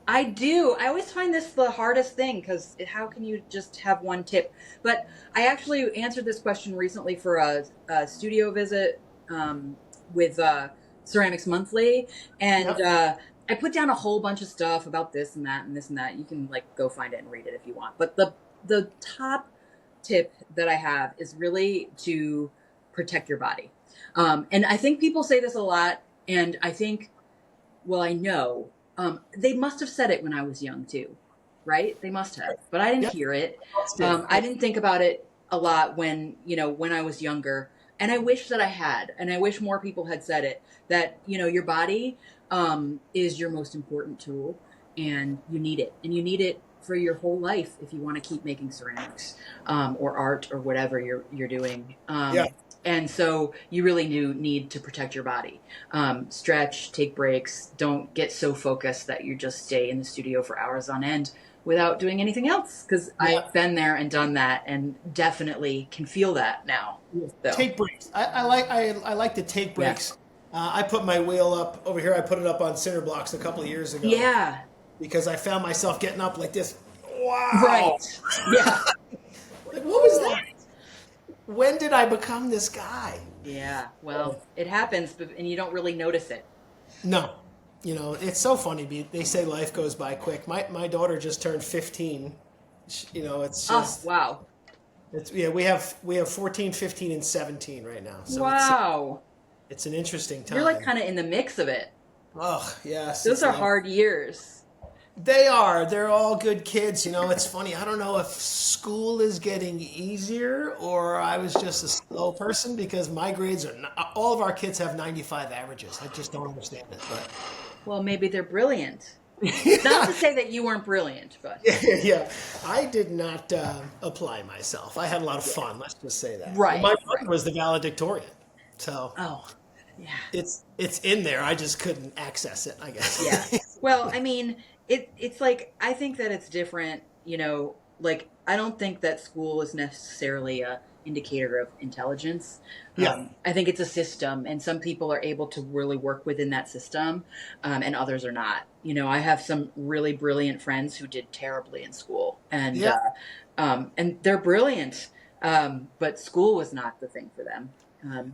I do. I always find this the hardest thing because how can you just have one tip? But I actually answered this question recently for a studio visit with Ceramics Monthly, and I put down a whole bunch of stuff about this and that and this and that. You can like go find it and read it if you want. But the top tip that I have is really to protect your body. And I think people say this a lot, and I think, well, I know. They must have said it when I was young too, right? They must have, but I didn't hear it. I didn't think about it a lot when I was younger, and I wish that I had, and I wish more people had said it, that, your body, is your most important tool, and you need it for your whole life if you want to keep making ceramics, or art or whatever you're doing. And so you really do need to protect your body. Stretch, take breaks. Don't get so focused that you just stay in the studio for hours on end without doing anything else. Because I've been there and done that, and definitely can feel that now. So. Take breaks. I like to take breaks. Yeah. I put my wheel up over here. I put it up on cinder blocks a couple of years ago. Yeah. Because I found myself getting up like this. Wow. Right. Yeah. Like, what was that? When did I become this guy? Yeah. Well, it happens, and you don't really notice it. No. It's so funny. They say life goes by quick. My daughter just turned 15. It's just. Oh, wow. We have 14, 15, and 17 right now. So wow. It's an interesting time. You're like kind of in the mix of it. Oh, yes. Those are hard years. They are. They're all good kids. It's funny. I don't know if school is getting easier or I was just a slow person because my grades are not, all of our kids have 95 averages. I just don't understand it. But well, maybe they're brilliant. Not to say that you weren't brilliant, but yeah, I did not apply myself. I had a lot of fun. Let's just say that. Right. My brother was the valedictorian, so yeah, it's in there. I just couldn't access it, I guess. Yeah. Well, I mean. It's like, I think that it's different, like, I don't think that school is necessarily a indicator of intelligence. I think it's a system, and some people are able to really work within that system, and others are not. I have some really brilliant friends who did terribly in school, and they're brilliant, but school was not the thing for them.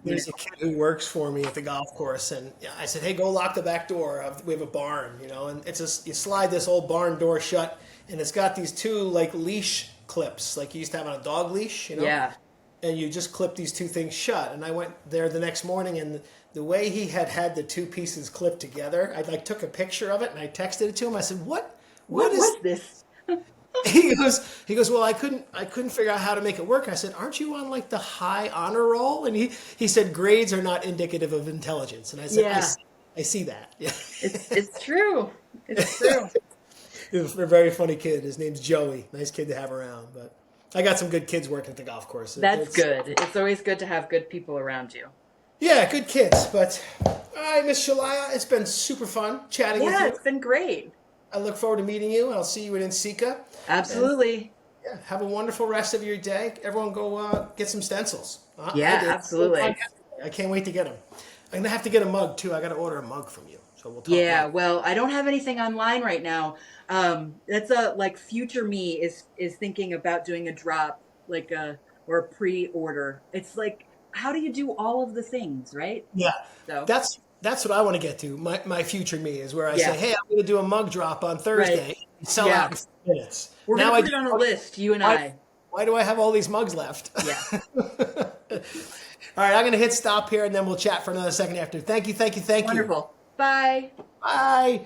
There's a kid who works for me at the golf course, and I said, "Hey, go lock the back door. We have a barn, and it's you slide this old barn door shut, and it's got these 2 like leash clips, like you used to have on a dog leash, Yeah. And you just clip these 2 things shut. And I went there the next morning, and the way he had the 2 pieces clipped together, I like took a picture of it and I texted it to him. I said, "What is this?" He goes, well, I couldn't figure out how to make it work. I said, aren't you on like the high honor roll? And he said, grades are not indicative of intelligence. And I said, Yeah, I see that. Yeah. it's true. It's true. He's a very funny kid. His name's Joey. Nice kid to have around. But I got some good kids working at the golf course. That's good. It's always good to have good people around you. Yeah, good kids. But all right, Miss Shalya, it's been super fun chatting with Yeah, you. it's been great. I look forward to meeting you. I'll see you at NCECA. Absolutely. Yeah, have a wonderful rest of your day. Everyone go get some stencils. Yeah, absolutely. I can't wait to get them. I'm going to have to get a mug, too. I got to order a mug from you. So we'll talk Yeah, about it. well, I don't have anything online right now. That's like future me is thinking about doing a drop, or a pre-order. It's like, how do you do all of the things, right? Yeah, So that's what I want to get to. My future me is where I Yeah. say, hey, I'm going to do a mug drop on Thursday. Right. And sell Yeah. out in 5 minutes. we're Now gonna I put it on a do- list, you and I. Why do I have all these mugs left? Yeah. All right, I'm going to hit stop here, and then we'll chat for another second after. Thank you. Wonderful. Bye. Bye.